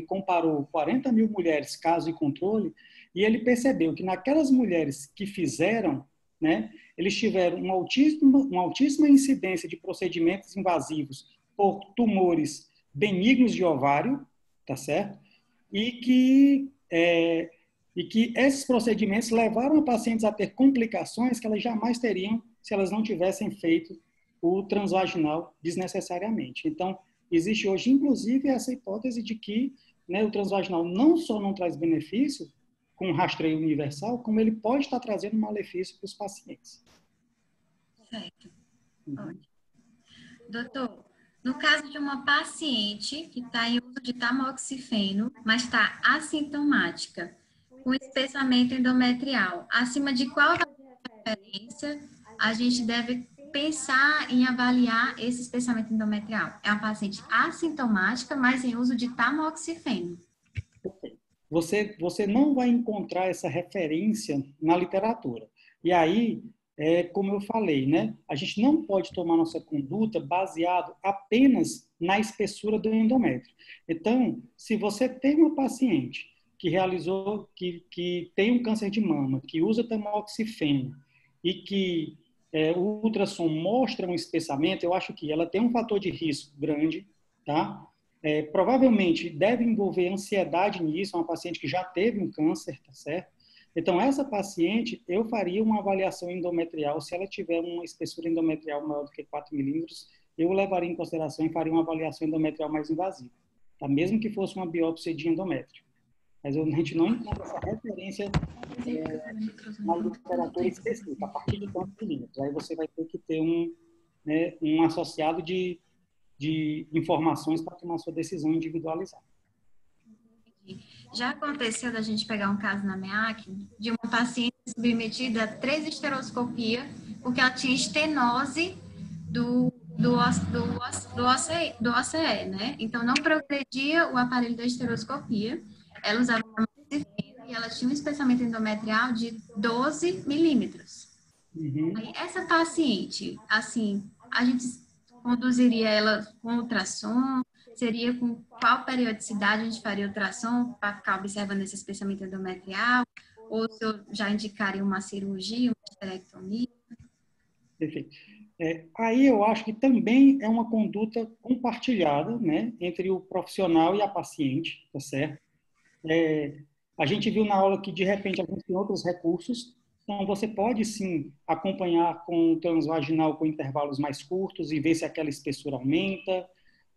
comparou 40 mil mulheres, caso e controle, e ele percebeu que naquelas mulheres que fizeram, né, eles tiveram uma altíssima incidência de procedimentos invasivos por tumores benignos de ovário, tá certo? E que esses procedimentos levaram a pacientes a ter complicações que elas jamais teriam se elas não tivessem feito o transvaginal desnecessariamente. Então, existe hoje, inclusive, essa hipótese de que, né, o transvaginal não só não traz benefício com rastreio universal, como ele pode estar trazendo malefício para os pacientes. Certo. Ótimo. Doutor, no caso de uma paciente que está em uso de tamoxifeno, mas está assintomática, com espessamento endometrial, acima de qual referência a gente deve pensar em avaliar esse espessamento endometrial? É uma paciente assintomática, mas em uso de tamoxifeno. Você não vai encontrar essa referência na literatura. E aí, como eu falei, né, a gente não pode tomar nossa conduta baseado apenas na espessura do endométrio. Então, se você tem uma paciente que realizou, que tem um câncer de mama, que usa tamoxifeno e que o ultrassom mostra um espessamento, eu acho que ela tem um fator de risco grande, tá? Provavelmente deve envolver ansiedade nisso, uma paciente que já teve um câncer, tá certo? Então, essa paciente, eu faria uma avaliação endometrial, se ela tiver uma espessura endometrial maior do que 4 milímetros, eu levaria em consideração e faria uma avaliação endometrial mais invasiva, tá? Mesmo que fosse uma biópsia de endométrio. mas a gente não encontra essa referência na literatura específica, a partir de tantos milímetros. Aí você vai ter que ter um associado de informações para tomar sua decisão individualizada. Já aconteceu da gente pegar um caso na MEAC de uma paciente submetida a 3 esteroscopias porque ela tinha estenose do OCE, né? Então, não progredia o aparelho da esteroscopia. Ela usava tamoxifeno e ela tinha um espessamento endometrial de 12 milímetros. Aí, essa paciente, assim, a gente conduziria ela com ultrassom? Seria com qual periodicidade a gente faria ultrassom para ficar observando esse espessamento endometrial? Ou se eu já indicaria uma cirurgia, uma esterectomia? Perfeito. Aí eu acho que também é uma conduta compartilhada, né, entre o profissional e a paciente, tá certo? A gente viu na aula que, de repente, a gente tem outros recursos. Então, você pode, sim, acompanhar com o transvaginal com intervalos mais curtos e ver se aquela espessura aumenta.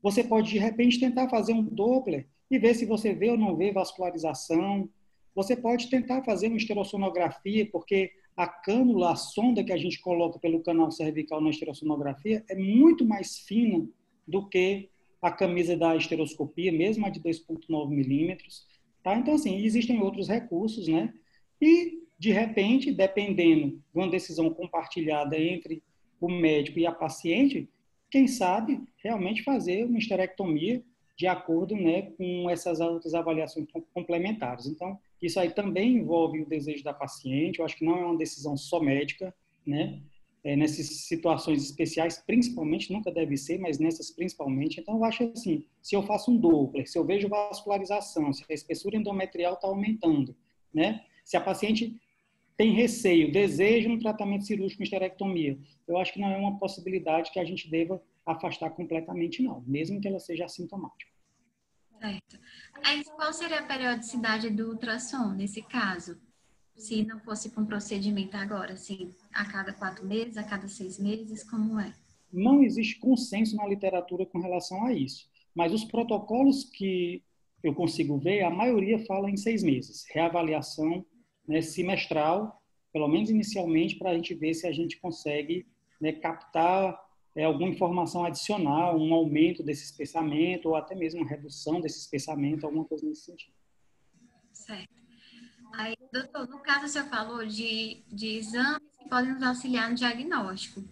Você pode, de repente, tentar fazer um Doppler e ver se você vê ou não vê vascularização. Você pode tentar fazer uma esterosonografia, porque a cânula, a sonda que a gente coloca pelo canal cervical na esterosonografia é muito mais fina do que a camisa da esteroscopia, mesmo a de 2,9 milímetros. Tá? Então, assim, existem outros recursos, né? E, de repente, dependendo de uma decisão compartilhada entre o médico e a paciente, quem sabe realmente fazer uma esterectomia de acordo, né, com essas outras avaliações complementares. Então, isso aí também envolve o desejo da paciente. Eu acho que não é uma decisão só médica, né? Nessas situações especiais, principalmente, nunca deve ser, mas nessas principalmente. Então, eu acho assim, se eu faço um Doppler, se eu vejo vascularização, se a espessura endometrial está aumentando, né? Se a paciente tem receio, deseja um tratamento cirúrgico com esterectomia, eu acho que não é uma possibilidade que a gente deva afastar completamente, não, mesmo que ela seja assintomática. Certo. Aí, qual seria a periodicidade do ultrassom, nesse caso? Se não fosse para um procedimento agora, assim, a cada 4 meses, a cada 6 meses, como é? Não existe consenso na literatura com relação a isso, mas os protocolos que eu consigo ver, a maioria fala em 6 meses, reavaliação, né, semestral, pelo menos inicialmente, para a gente ver se a gente consegue, né, captar alguma informação adicional, um aumento desse espessamento, ou até mesmo uma redução desse espessamento, alguma coisa nesse sentido. Certo. Aí, doutor, no caso, o senhor falou de exames que podem nos auxiliar no diagnóstico.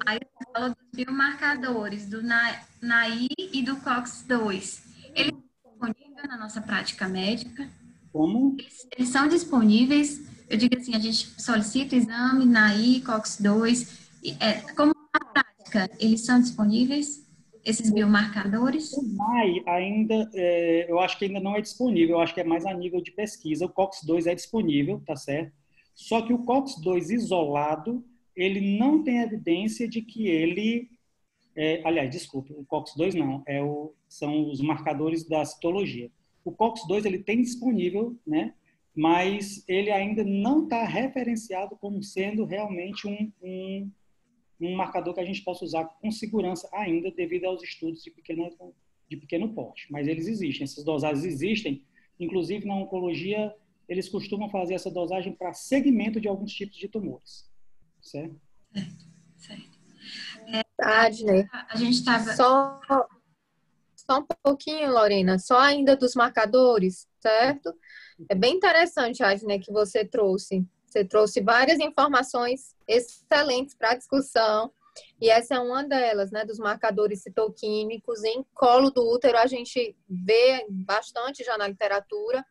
Aí, você falou dos biomarcadores, do NAI e do COX-2. Eles estão disponíveis na nossa prática médica? Como? Eles são disponíveis, eu digo assim, a gente solicita o exame, NAI, COX-2, como na prática, eles são disponíveis, esses biomarcadores? O MAI ainda, eu acho que ainda não é disponível, eu acho que é mais a nível de pesquisa. O COX-2 é disponível, tá certo? Só que o COX-2 isolado, ele não tem evidência de que ele... aliás, desculpa, o COX-2 não, são os marcadores da citologia. O COX-2 ele tem disponível, né? Mas ele ainda não está referenciado como sendo realmente um marcador que a gente possa usar com segurança ainda devido aos estudos de pequeno porte. Mas eles existem, essas dosagens existem. Inclusive, na oncologia, eles costumam fazer essa dosagem para segmento de alguns tipos de tumores. Certo? Certo. Adney, A gente estava... Só um pouquinho, Lorena, só ainda dos marcadores, certo? É bem interessante, Adney, que você trouxe. Você trouxe várias informações excelentes para a discussão, e essa é uma delas, né, dos marcadores citoquímicos. Em colo do útero, a gente vê bastante já na literatura,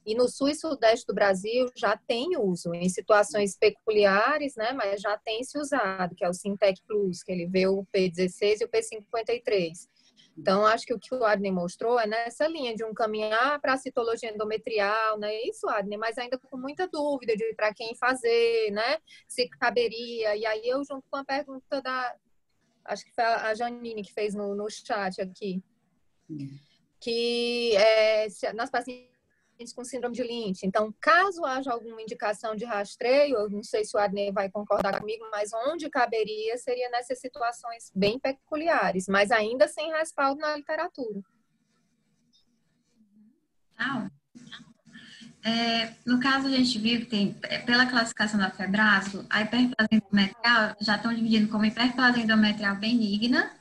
e no sul e sudeste do Brasil já tem uso, em situações peculiares, né, mas já tem se usado, que é o Sintec Plus, que ele vê o P16 e o P53. Então, acho que o que o Adney mostrou é nessa linha de um caminhar para a citologia endometrial, né? Isso, Adney, mas ainda com muita dúvida de para quem fazer, né? Se caberia. E aí eu junto com a pergunta acho que foi a Janine que fez no chat aqui, que nas pacientes com síndrome de Lynch. Então, caso haja alguma indicação de rastreio, eu não sei se o Adney vai concordar comigo, mas onde caberia seria nessas situações bem peculiares, mas ainda sem respaldo na literatura. No caso, a gente viu que tem, pela classificação da Febraso, a hiperplasia endometrial já estão dividindo como hiperplasia endometrial benigna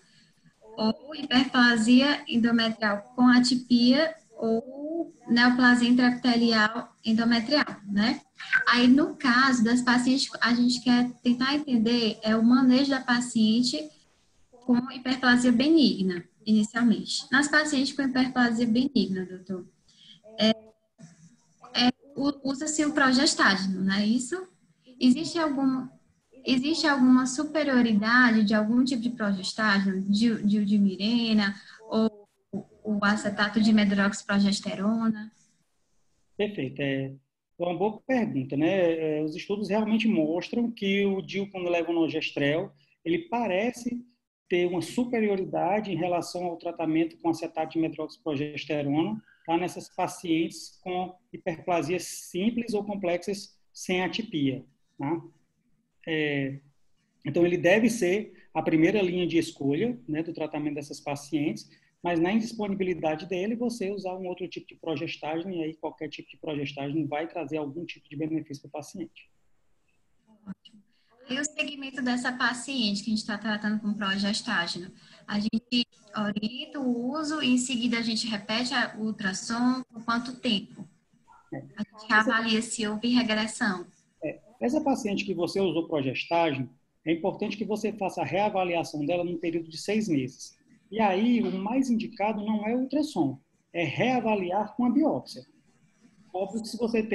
ou hiperplasia endometrial com atipia ou neoplasia intraepitelial endometrial, né? Aí, no caso das pacientes, a gente quer tentar entender o manejo da paciente com hiperplasia benigna, inicialmente. Nas pacientes com hiperplasia benigna, doutor, usa-se o progestágeno, não é isso? Existe alguma superioridade de algum tipo de progestágeno, de mirena ou o acetato de medroxiprogesterona? Perfeito. É uma boa pergunta, né? Os estudos realmente mostram que o DIU, quando leva o nogestrel, ele parece ter uma superioridade em relação ao tratamento com acetato de medroxiprogesterona, tá? Nessas pacientes com hiperplasias simples ou complexas sem atipia, tá? Então, ele deve ser a primeira linha de escolha, né, do tratamento dessas pacientes, mas na indisponibilidade dele, você usar um outro tipo de progestágeno, e aí qualquer tipo de progestágeno vai trazer algum tipo de benefício para o paciente. Ótimo. E o segmento dessa paciente que a gente está tratando com progestágeno? A gente orienta o uso e em seguida a gente repete o ultrassom por quanto tempo? A gente avalia se houve regressão. Essa paciente que você usou progestágeno, é importante que você faça a reavaliação dela num período de 6 meses. E aí, o mais indicado não é o ultrassom, é reavaliar com a biópsia. Óbvio que se você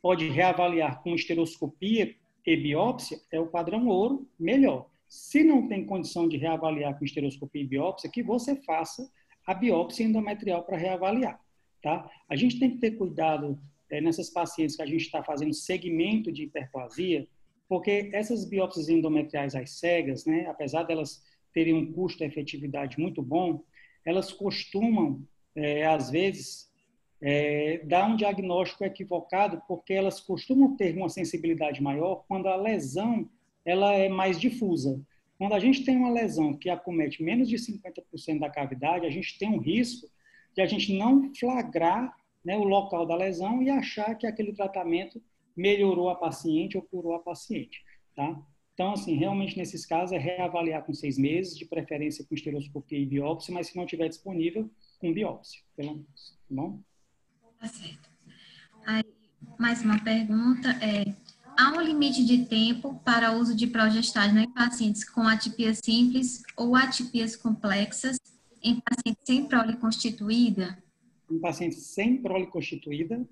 pode reavaliar com esteroscopia e biópsia, é o padrão ouro, melhor. Se não tem condição de reavaliar com esteroscopia e biópsia, que você faça a biópsia endometrial para reavaliar, tá? A gente tem que ter cuidado nessas pacientes que a gente está fazendo segmento de hiperplasia, porque essas biópsias endometriais às cegas, né, apesar delas terem um custo-efetividade muito bom, elas costumam, às vezes, dar um diagnóstico equivocado, porque elas costumam ter uma sensibilidade maior quando a lesão ela é mais difusa. Quando a gente tem uma lesão que acomete menos de 50% da cavidade, a gente tem um risco de a gente não flagrar, né, o local da lesão e achar que aquele tratamento melhorou a paciente ou curou a paciente, tá? Então, assim, realmente nesses casos é reavaliar com 6 meses, de preferência com esteroscopia e biópsia, mas se não tiver disponível, com biópsia, pelo menos, tá bom? Tá certo. Aí, mais uma pergunta há um limite de tempo para o uso de progestágeno em pacientes com atipia simples ou atipias complexas em pacientes sem prole constituída? Em pacientes sem prole constituída?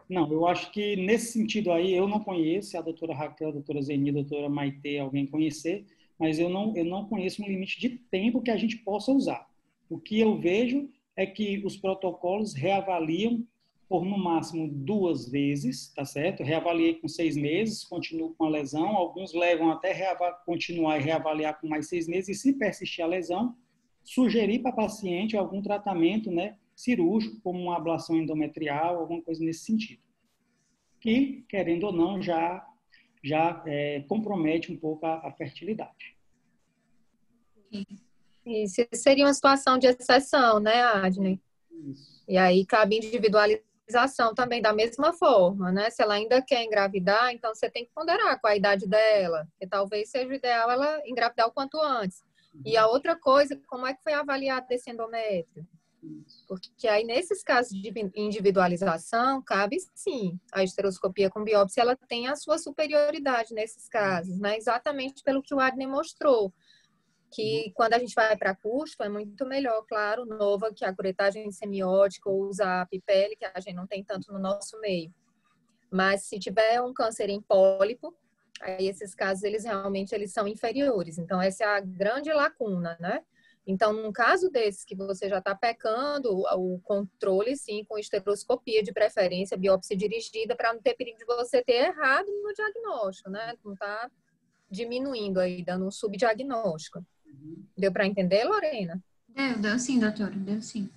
Não, eu acho que nesse sentido aí, eu não conheço, a doutora Raquel, a doutora Zeni, a doutora Maite, alguém conhecer, mas eu não conheço um limite de tempo que a gente possa usar. O que eu vejo é que os protocolos reavaliam por no máximo 2 vezes, tá certo? Reavaliei com 6 meses, continuo com a lesão, alguns levam até continuar e reavaliar com mais 6 meses, e se persistir a lesão, sugerir para a paciente algum tratamento, né, cirúrgico, como uma ablação endometrial, alguma coisa nesse sentido. Que, querendo ou não, já compromete um pouco a fertilidade. Isso seria uma situação de exceção, né, Adney? Isso. E aí cabe individualização também da mesma forma, né? Se ela ainda quer engravidar, então você tem que ponderar com a idade dela, que talvez seja o ideal ela engravidar o quanto antes. E a outra coisa, como é que foi avaliado esse endométrio? Porque aí, nesses casos de individualização, cabe sim. A esteroscopia com biópsia, ela tem a sua superioridade nesses casos, né? Exatamente pelo que o Adney mostrou. Que quando a gente vai para custo, é muito melhor, claro, nova que a curetagem semiótica ou usar a pipele, que a gente não tem tanto no nosso meio. Mas se tiver um câncer em pólipo, aí esses casos, eles são inferiores. Então, essa é a grande lacuna, né? Então, num caso desses que você já está pecando, o controle, sim, com esteroscopia de preferência, biópsia dirigida, para não ter perigo de você ter errado no diagnóstico, né? Não está diminuindo aí, dando um subdiagnóstico. Deu para entender, Lorena? Deu sim, doutora, deu sim.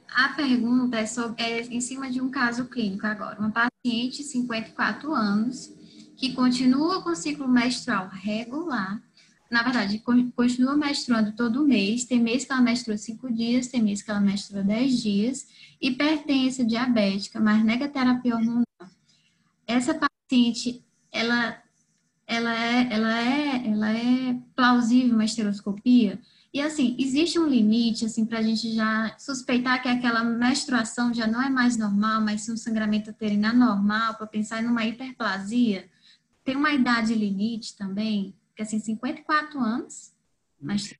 A pergunta é em cima de um caso clínico agora. Uma paciente, 54 anos, que continua com ciclo menstrual regular, na verdade, continua menstruando todo mês. Tem mês que ela menstrua 5 dias, tem mês que ela menstrua 10 dias. Hipertensa diabética, mas nega terapia hormonal. Essa paciente, ela é plausível uma esteroscopia? E assim, existe um limite assim para a gente já suspeitar que aquela menstruação já não é mais normal, mas sim um sangramento uterino anormal, para pensar numa hiperplasia? Tem uma idade limite também, que assim, 54 anos, mas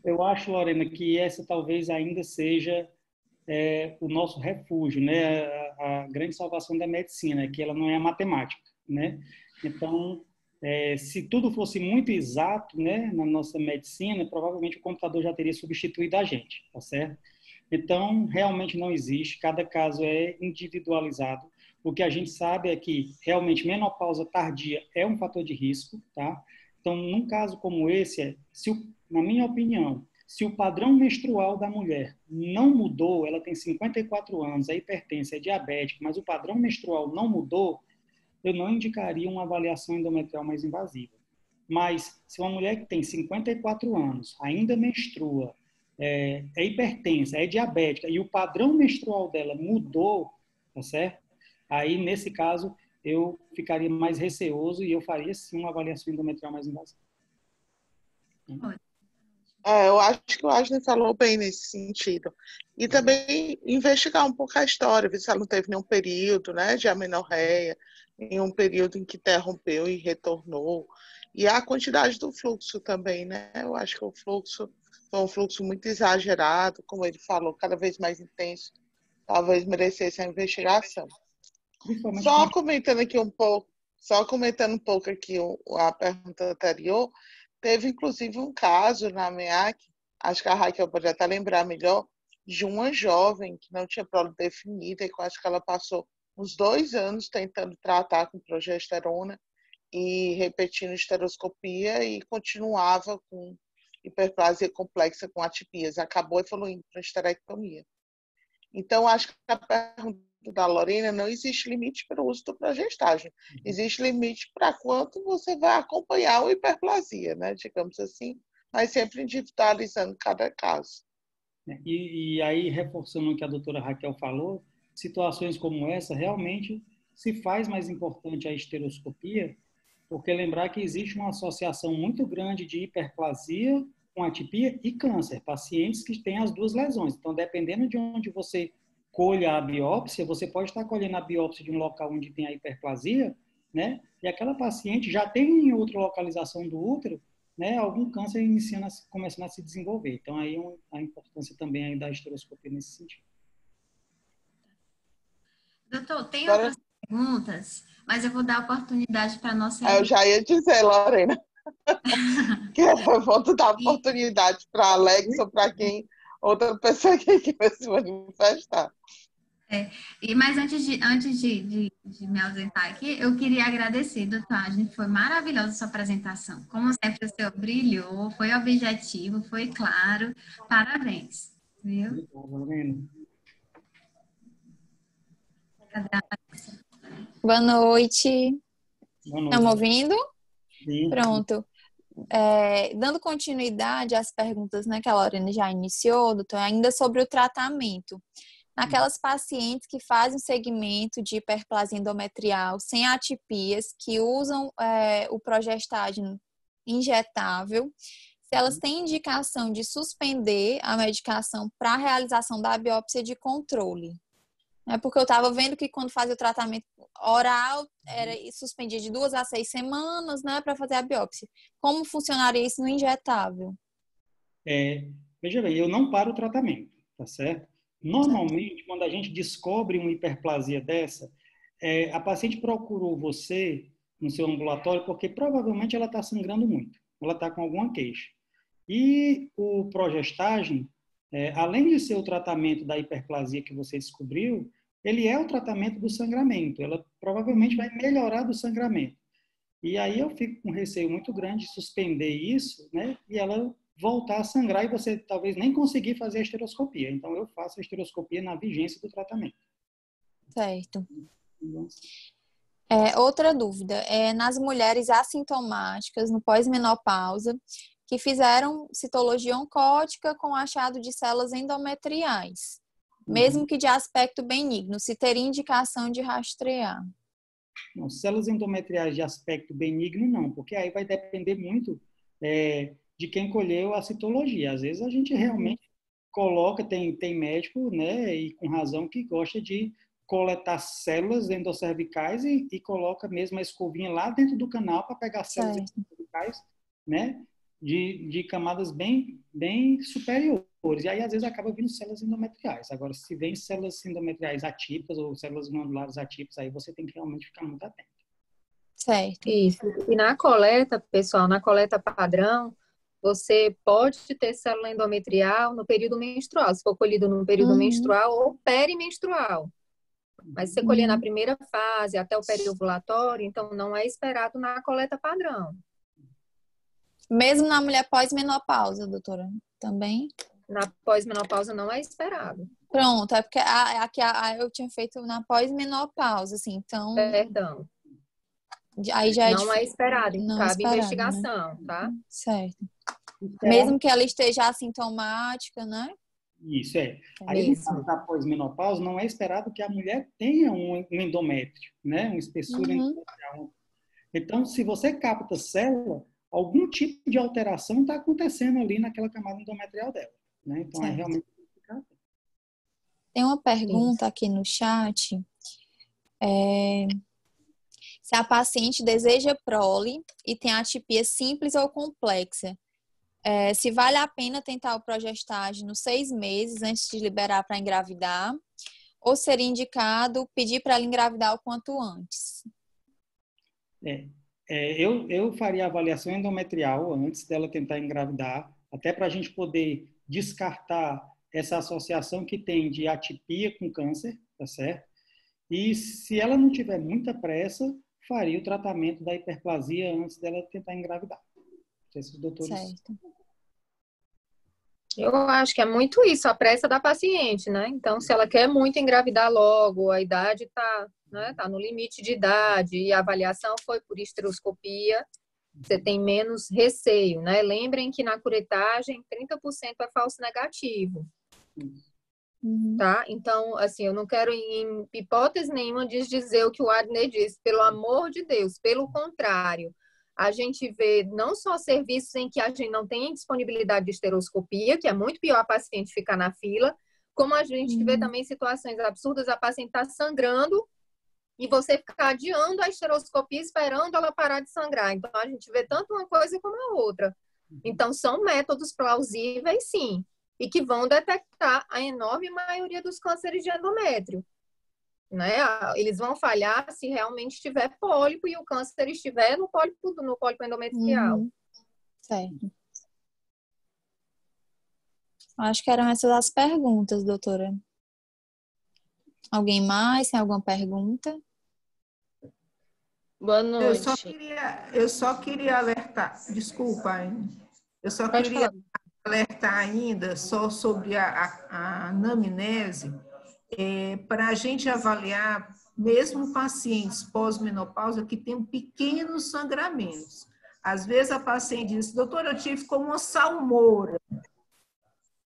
Eu acho, Lorena, que essa talvez ainda seja o nosso refúgio, né? A grande salvação da medicina, que ela não é a matemática, né? Então, se tudo fosse muito exato, né, na nossa medicina, provavelmente o computador já teria substituído a gente, tá certo? Então, realmente não existe, cada caso é individualizado. O que a gente sabe é que realmente menopausa tardia é um fator de risco, tá? Então, num caso como esse, na minha opinião, se o padrão menstrual da mulher não mudou, ela tem 54 anos, é hipertensa, é diabética, mas o padrão menstrual não mudou, eu não indicaria uma avaliação endometrial mais invasiva. Mas, se uma mulher que tem 54 anos, ainda menstrua, é hipertensa, é diabética, e o padrão menstrual dela mudou, tá certo? Aí, nesse caso, eu ficaria mais receoso e eu faria, sim, uma avaliação endometrial mais invasiva. Eu acho que o Ashley falou bem nesse sentido. E também investigar um pouco a história, ver se ela não teve nenhum período, né, de amenorreia, nenhum período em que interrompeu e retornou. E a quantidade do fluxo também, né? Eu acho que o fluxo foi um fluxo muito exagerado, como ele falou, cada vez mais intenso. Talvez merecesse a investigação. Principalmente Só comentando aqui um pouco, só comentando um pouco aqui a pergunta anterior, teve inclusive um caso na MEAC, acho que a Raquel pode até lembrar melhor, de uma jovem que não tinha prole definida e quase que ela passou uns 2 anos tentando tratar com progesterona e repetindo esteroscopia e continuava com hiperplasia complexa com atipias. Acabou evoluindo para esterectomia. Então, acho que a pergunta da Lorena, não existe limite para o uso do progestágeno. Existe limite para quanto você vai acompanhar a hiperplasia, né? Digamos assim, mas sempre individualizando cada caso. E aí, reforçando o que a doutora Raquel falou, situações como essa realmente se faz mais importante a esteroscopia, porque lembrar que existe uma associação muito grande de hiperplasia com atipia e câncer, pacientes que têm as duas lesões. Então, dependendo de onde você colha a biópsia, você pode estar colhendo a biópsia de um local onde tem a hiperplasia, né? E aquela paciente já tem em outra localização do útero, né, algum câncer começando a se desenvolver. Então, aí a importância também aí da esteroscopia nesse sentido. Doutor, tem outras perguntas, mas eu vou dar oportunidade para a nossa... Eu já ia dizer, Lorena, que eu vou dar oportunidade para a Alex ou para quem, outra pessoa que quer se manifestar. Mas antes de me ausentar aqui, eu queria agradecer, doutor. A gente foi maravilhosa a sua apresentação. Como sempre, o senhor brilhou, foi objetivo, foi claro. Parabéns, viu? Cadê a Alexa? Boa noite. Boa noite. Estão me ouvindo? Sim. Pronto. Dando continuidade às perguntas, né, que a Lorena já iniciou, doutor, ainda sobre o tratamento. Naquelas pacientes que fazem segmento de hiperplasia endometrial sem atipias, que usam o progestágeno injetável, se elas têm indicação de suspender a medicação para a realização da biópsia de controle. Porque eu estava vendo que quando fazia o tratamento oral, suspendia de 2 a 6 semanas, né, para fazer a biópsia. Como funcionaria isso no injetável? Veja bem, eu não paro o tratamento, tá certo? Normalmente, quando a gente descobre uma hiperplasia dessa, a paciente procurou você no seu ambulatório porque provavelmente ela está sangrando muito, ela está com alguma queixa. E o progestágeno, além de ser o tratamento da hiperplasia que você descobriu, ele é o tratamento do sangramento. Ela provavelmente vai melhorar do sangramento. E aí eu fico com receio muito grande de suspender isso, né? E ela voltar a sangrar e você talvez nem conseguir fazer a esteroscopia. Então eu faço a esteroscopia na vigência do tratamento. Certo. Outra dúvida é nas mulheres assintomáticas, no pós-menopausa, que fizeram citologia oncótica com achado de células endometriais, mesmo que de aspecto benigno, se teria indicação de rastrear. Não, células endometriais de aspecto benigno, não, porque aí vai depender muito de quem colheu a citologia. Às vezes a gente realmente coloca, tem médico, né, e com razão, que gosta de coletar células endoscervicais e coloca mesmo a escovinha lá dentro do canal para pegar células endoscervicais, né, de camadas bem superiores. E aí, às vezes, acaba vindo células endometriais. Agora, se vem células endometriais atípicas ou células glandulares atípicas, aí você tem que realmente ficar muito atento. Certo. Isso. E na coleta, pessoal, na coleta padrão, você pode ter célula endometrial no período menstrual, se for colhido no período menstrual ou perimenstrual. Mas se você colher na primeira fase, até o periovulatório, então não é esperado na coleta padrão. Mesmo na mulher pós-menopausa, doutora? Também? Na pós-menopausa não é esperado. Pronto, é porque aqui eu tinha feito na pós-menopausa, assim, então... Perdão. Aí já não é esperado, não cabe esperado, investigação, né? tá? Certo. Mesmo que ela esteja assintomática, né? Isso, Aí, no caso da pós-menopausa, não é esperado que a mulher tenha um endométrio, né? Uma espessura endometrial. Então, se você capta célula, algum tipo de alteração está acontecendo ali naquela camada endometrial dela, né? Então, é realmente... Tem uma pergunta aqui no chat. Se a paciente deseja prole e tem atipia simples ou complexa, se vale a pena tentar o progestágeno 6 meses antes de liberar para engravidar, ou seria indicado pedir para ela engravidar o quanto antes? Eu faria a avaliação endometrial antes dela tentar engravidar, até para a gente poder descartar essa associação que tem de atipia com câncer, tá certo? E se ela não tiver muita pressa, faria o tratamento da hiperplasia antes dela tentar engravidar. Não sei se os doutores... Certo. Eu acho que é muito isso, a pressa da paciente, né? Então, se ela quer muito engravidar logo, a idade está, né, tá no limite de idade e a avaliação foi por histeroscopia, você tem menos receio, né? Lembrem que na curetagem 30% é falso negativo. Tá? Então, assim, eu não quero em hipótese nenhuma dizer o que o Adner disse, pelo amor de Deus, pelo contrário. A gente vê não só serviços em que a gente não tem disponibilidade de esteroscopia, que é muito pior a paciente ficar na fila, como a gente vê também situações absurdas, a paciente está sangrando e você ficar adiando a esteroscopia esperando ela parar de sangrar. Então, a gente vê tanto uma coisa como a outra. Então, são métodos plausíveis, sim, e que vão detectar a enorme maioria dos cânceres de endométrio. Né? Eles vão falhar se realmente tiver pólipo e o câncer estiver no pólipo endometrial. Certo. Acho que eram essas as perguntas, doutora. Alguém mais? Tem alguma pergunta? Boa noite. Eu só queria alertar, desculpa, eu só queria alertar ainda só sobre a anamnese, para a gente avaliar mesmo pacientes pós-menopausa que têm pequenos sangramentos. Às vezes a paciente diz, doutora, eu tive como uma salmoura.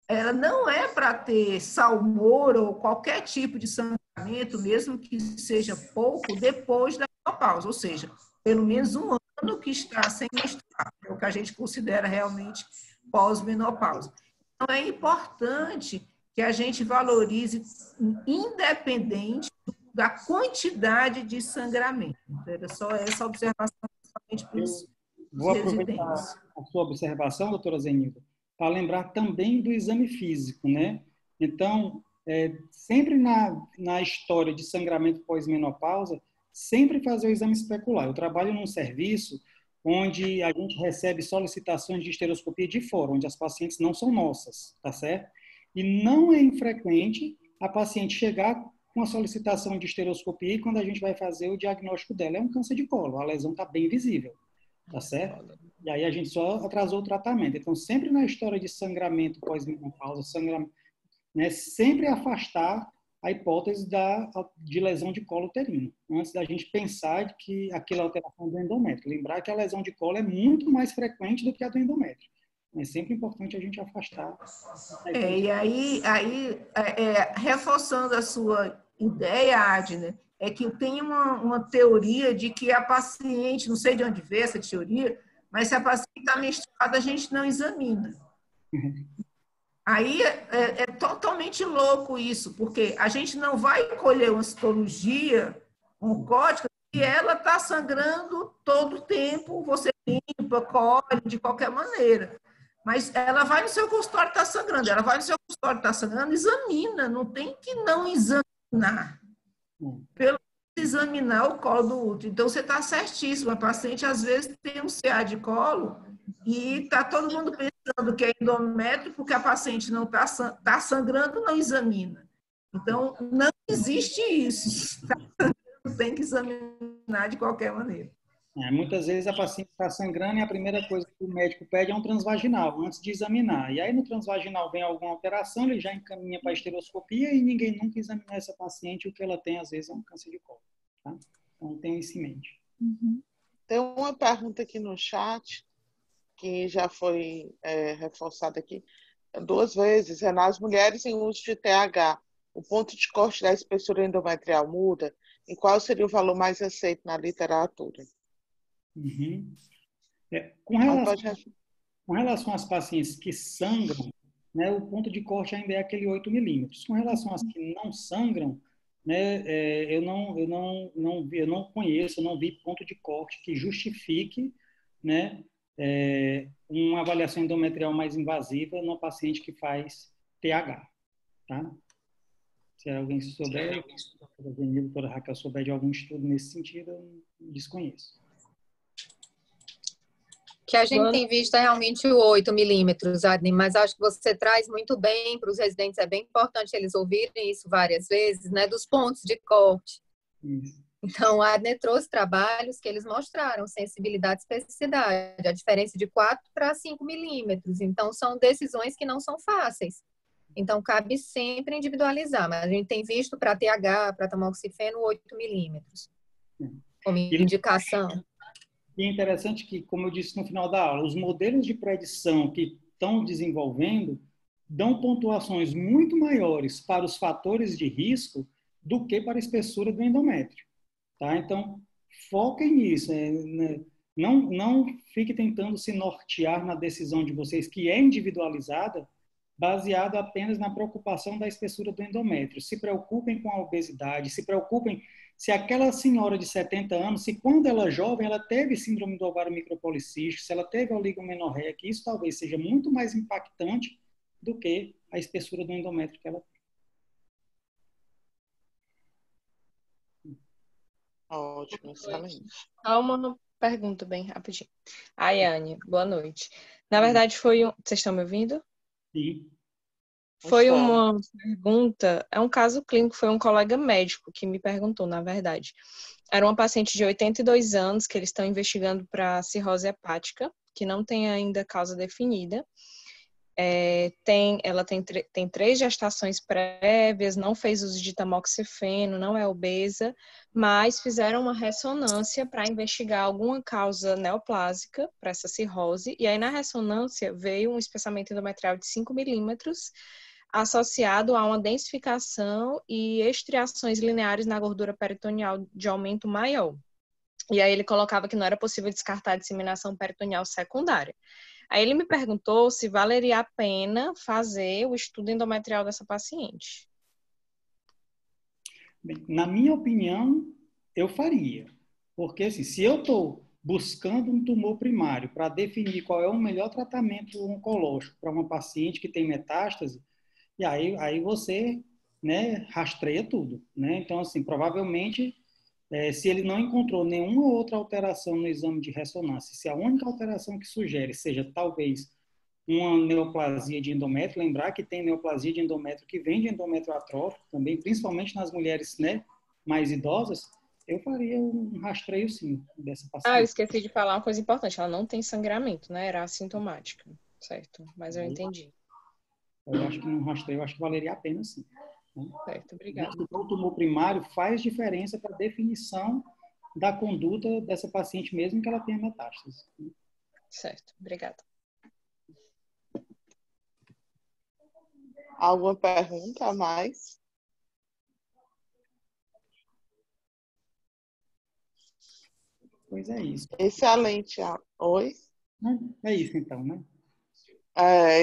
Ela não é para ter salmoura ou qualquer tipo de sangramento, mesmo que seja pouco, depois da menopausa, ou seja, pelo menos um ano que está sem menstruar, é o que a gente considera realmente pós-menopausa. Então, é importante que a gente valorize, independente da quantidade de sangramento. Era só essa observação, principalmente para os Vou aproveitar a sua observação, doutora Zenilda, para lembrar também do exame físico, né? Então, sempre na história de sangramento pós-menopausa, sempre fazer o exame especular. Eu trabalho num serviço onde a gente recebe solicitações de esteroscopia de fora, onde as pacientes não são nossas, tá certo? E não é infrequente a paciente chegar com a solicitação de esteroscopia e quando a gente vai fazer o diagnóstico dela é um câncer de colo, a lesão está bem visível, tá certo? E aí a gente só atrasou o tratamento. Então, sempre na história de sangramento pós-menopausa, sangramento, né, sempre afastar a hipótese de lesão de colo uterino, antes da gente pensar que aquela alteração do endométrio. Lembrar que a lesão de colo é muito mais frequente do que a do endométrio. É sempre importante a gente afastar. E aí reforçando a sua ideia, Adner, é que tem uma teoria de que a paciente, não sei de onde veio essa teoria, mas se a paciente está menstruada, a gente não examina. Aí é totalmente louco isso, porque a gente não vai colher uma citologia oncótica e ela está sangrando todo o tempo, você limpa, colhe de qualquer maneira. Mas ela vai no seu consultório, está sangrando. Ela vai no seu consultório, está sangrando, examina. Não tem que não examinar. Pelo menos examinar o colo do útero. Então, você está certíssimo. A paciente, às vezes, tem um CA de colo e está todo mundo pensando que é endométrio porque a paciente não está sangrando, não examina. Então, não existe isso. Tá sangrando, tem que examinar de qualquer maneira. Muitas vezes a paciente está sangrando e a primeira coisa que o médico pede é um transvaginal, antes de examinar. E aí no transvaginal vem alguma alteração, ele já encaminha para a esteroscopia e ninguém nunca examina essa paciente. O que ela tem, às vezes, é um câncer de colo. Tá? Então, tenha isso em mente. Tem uma pergunta aqui no chat, que já foi reforçada aqui 2 vezes. É nas mulheres em uso de TH, o ponto de corte da espessura endometrial muda? E qual seria o valor mais aceito na literatura? Com relação às pacientes que sangram, né, o ponto de corte ainda é aquele 8 milímetros. Com relação às que não sangram, né, eu não conheço, eu não vi ponto de corte que justifique, né, uma avaliação endometrial mais invasiva numa paciente que faz TH. Tá? Se alguém souber, a doutora Raquel souber de algum estudo nesse sentido, eu desconheço. Que a gente tem visto é realmente o 8 milímetros, Adner, mas acho que você traz muito bem para os residentes, é bem importante eles ouvirem isso várias vezes, né, dos pontos de corte. Isso. Então, a Adner trouxe trabalhos que eles mostraram sensibilidade e especificidade, a diferença de 4 para 5 milímetros. Então, são decisões que não são fáceis. Então, cabe sempre individualizar, mas a gente tem visto para TH, para tamoxifeno, 8 milímetros como indicação. E é interessante que, como eu disse no final da aula, os modelos de predição que estão desenvolvendo dão pontuações muito maiores para os fatores de risco do que para a espessura do endométrio. Tá? Então, foquem nisso. Não fique tentando se nortear na decisão de vocês, que é individualizada, baseado apenas na preocupação da espessura do endométrio. Se preocupem com a obesidade, se preocupem se aquela senhora de 70 anos, se quando ela é jovem, ela teve síndrome do ovário micropolicístico, se ela teve oligomenorreia, que isso talvez seja muito mais impactante do que a espessura do endométrio que ela tem. Ótimo, excelente. Há uma pergunta bem rapidinho. Ayane, boa noite. Na verdade, vocês estão me ouvindo? Sim. Foi uma pergunta, é um caso clínico, foi um colega médico que me perguntou, na verdade. Era uma paciente de 82 anos que eles estão investigando para cirrose hepática, que não tem ainda causa definida. Ela tem 3 gestações prévias, não fez uso de tamoxifeno, não é obesa, mas fizeram uma ressonância para investigar alguma causa neoplásica para essa cirrose, e aí na ressonância veio um espessamento endometrial de 5 milímetros, associado a uma densificação e estriações lineares na gordura peritoneal de aumento maior. E aí ele colocava que não era possível descartar a disseminação peritoneal secundária. Aí ele me perguntou se valeria a pena fazer o estudo endometrial dessa paciente. Bem, na minha opinião, eu faria. Porque assim, se eu estou buscando um tumor primário para definir qual é o melhor tratamento oncológico para uma paciente que tem metástase, e aí você, né, rastreia tudo. Né? Então, assim, provavelmente, se ele não encontrou nenhuma outra alteração no exame de ressonância, se a única alteração que sugere seja talvez uma neoplasia de endométrio, lembrar que tem neoplasia de endométrio que vem de endométrio atrófico também, principalmente nas mulheres, né, mais idosas, eu faria um rastreio sim dessa paciente. Eu esqueci de falar uma coisa importante, ela não tem sangramento, né, era assintomática, certo? Mas eu entendi. Eu acho que um rastreio, eu acho que valeria a pena sim. Certo, obrigada. O tumor primário faz diferença para a definição da conduta dessa paciente, mesmo que ela tenha metástase. Certo, obrigada. Alguma pergunta a mais? Pois é isso. Excelente aula. Oi? É isso, então, né?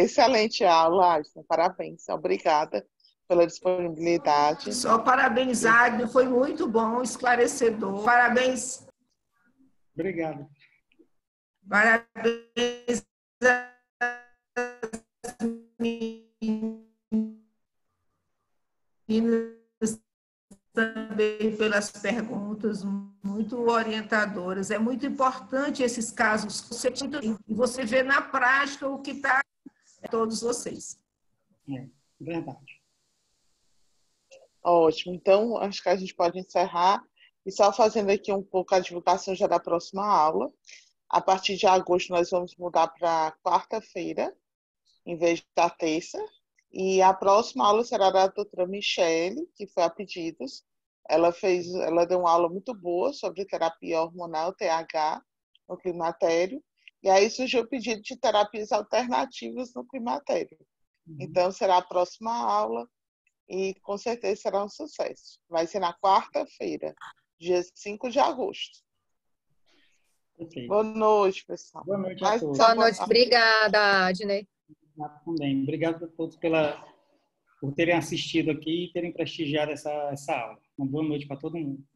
Excelente aula, Alisson. Parabéns. Obrigada pela disponibilidade. Só parabenizar, foi muito bom, esclarecedor. Parabéns. Obrigado. Parabéns às meninas também pelas perguntas muito orientadoras. É muito importante esses casos, e você vê na prática o que está em todos vocês. É, verdade. Ótimo. Então, acho que a gente pode encerrar. E só fazendo aqui um pouco a divulgação já da próxima aula. A partir de agosto, nós vamos mudar para quarta-feira, em vez da terça. E a próxima aula será da doutora Michele, que foi a pedidos. Ela deu uma aula muito boa sobre terapia hormonal, TH, no climatério. E aí surgiu o pedido de terapias alternativas no climatério. Então, será a próxima aula e com certeza será um sucesso. Vai ser na quarta-feira, dia 5 de agosto. Perfeito. Boa noite, pessoal. Boa noite a todos. Boa noite, obrigada, Adnei. Também. Obrigado a todos por terem assistido aqui e terem prestigiado essa aula. Uma boa noite para todo mundo.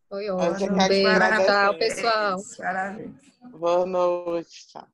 Foi Mas é ótimo. que Um beijo. agradece. Tchau, pessoal. Parabéns. Boa noite. Tchau.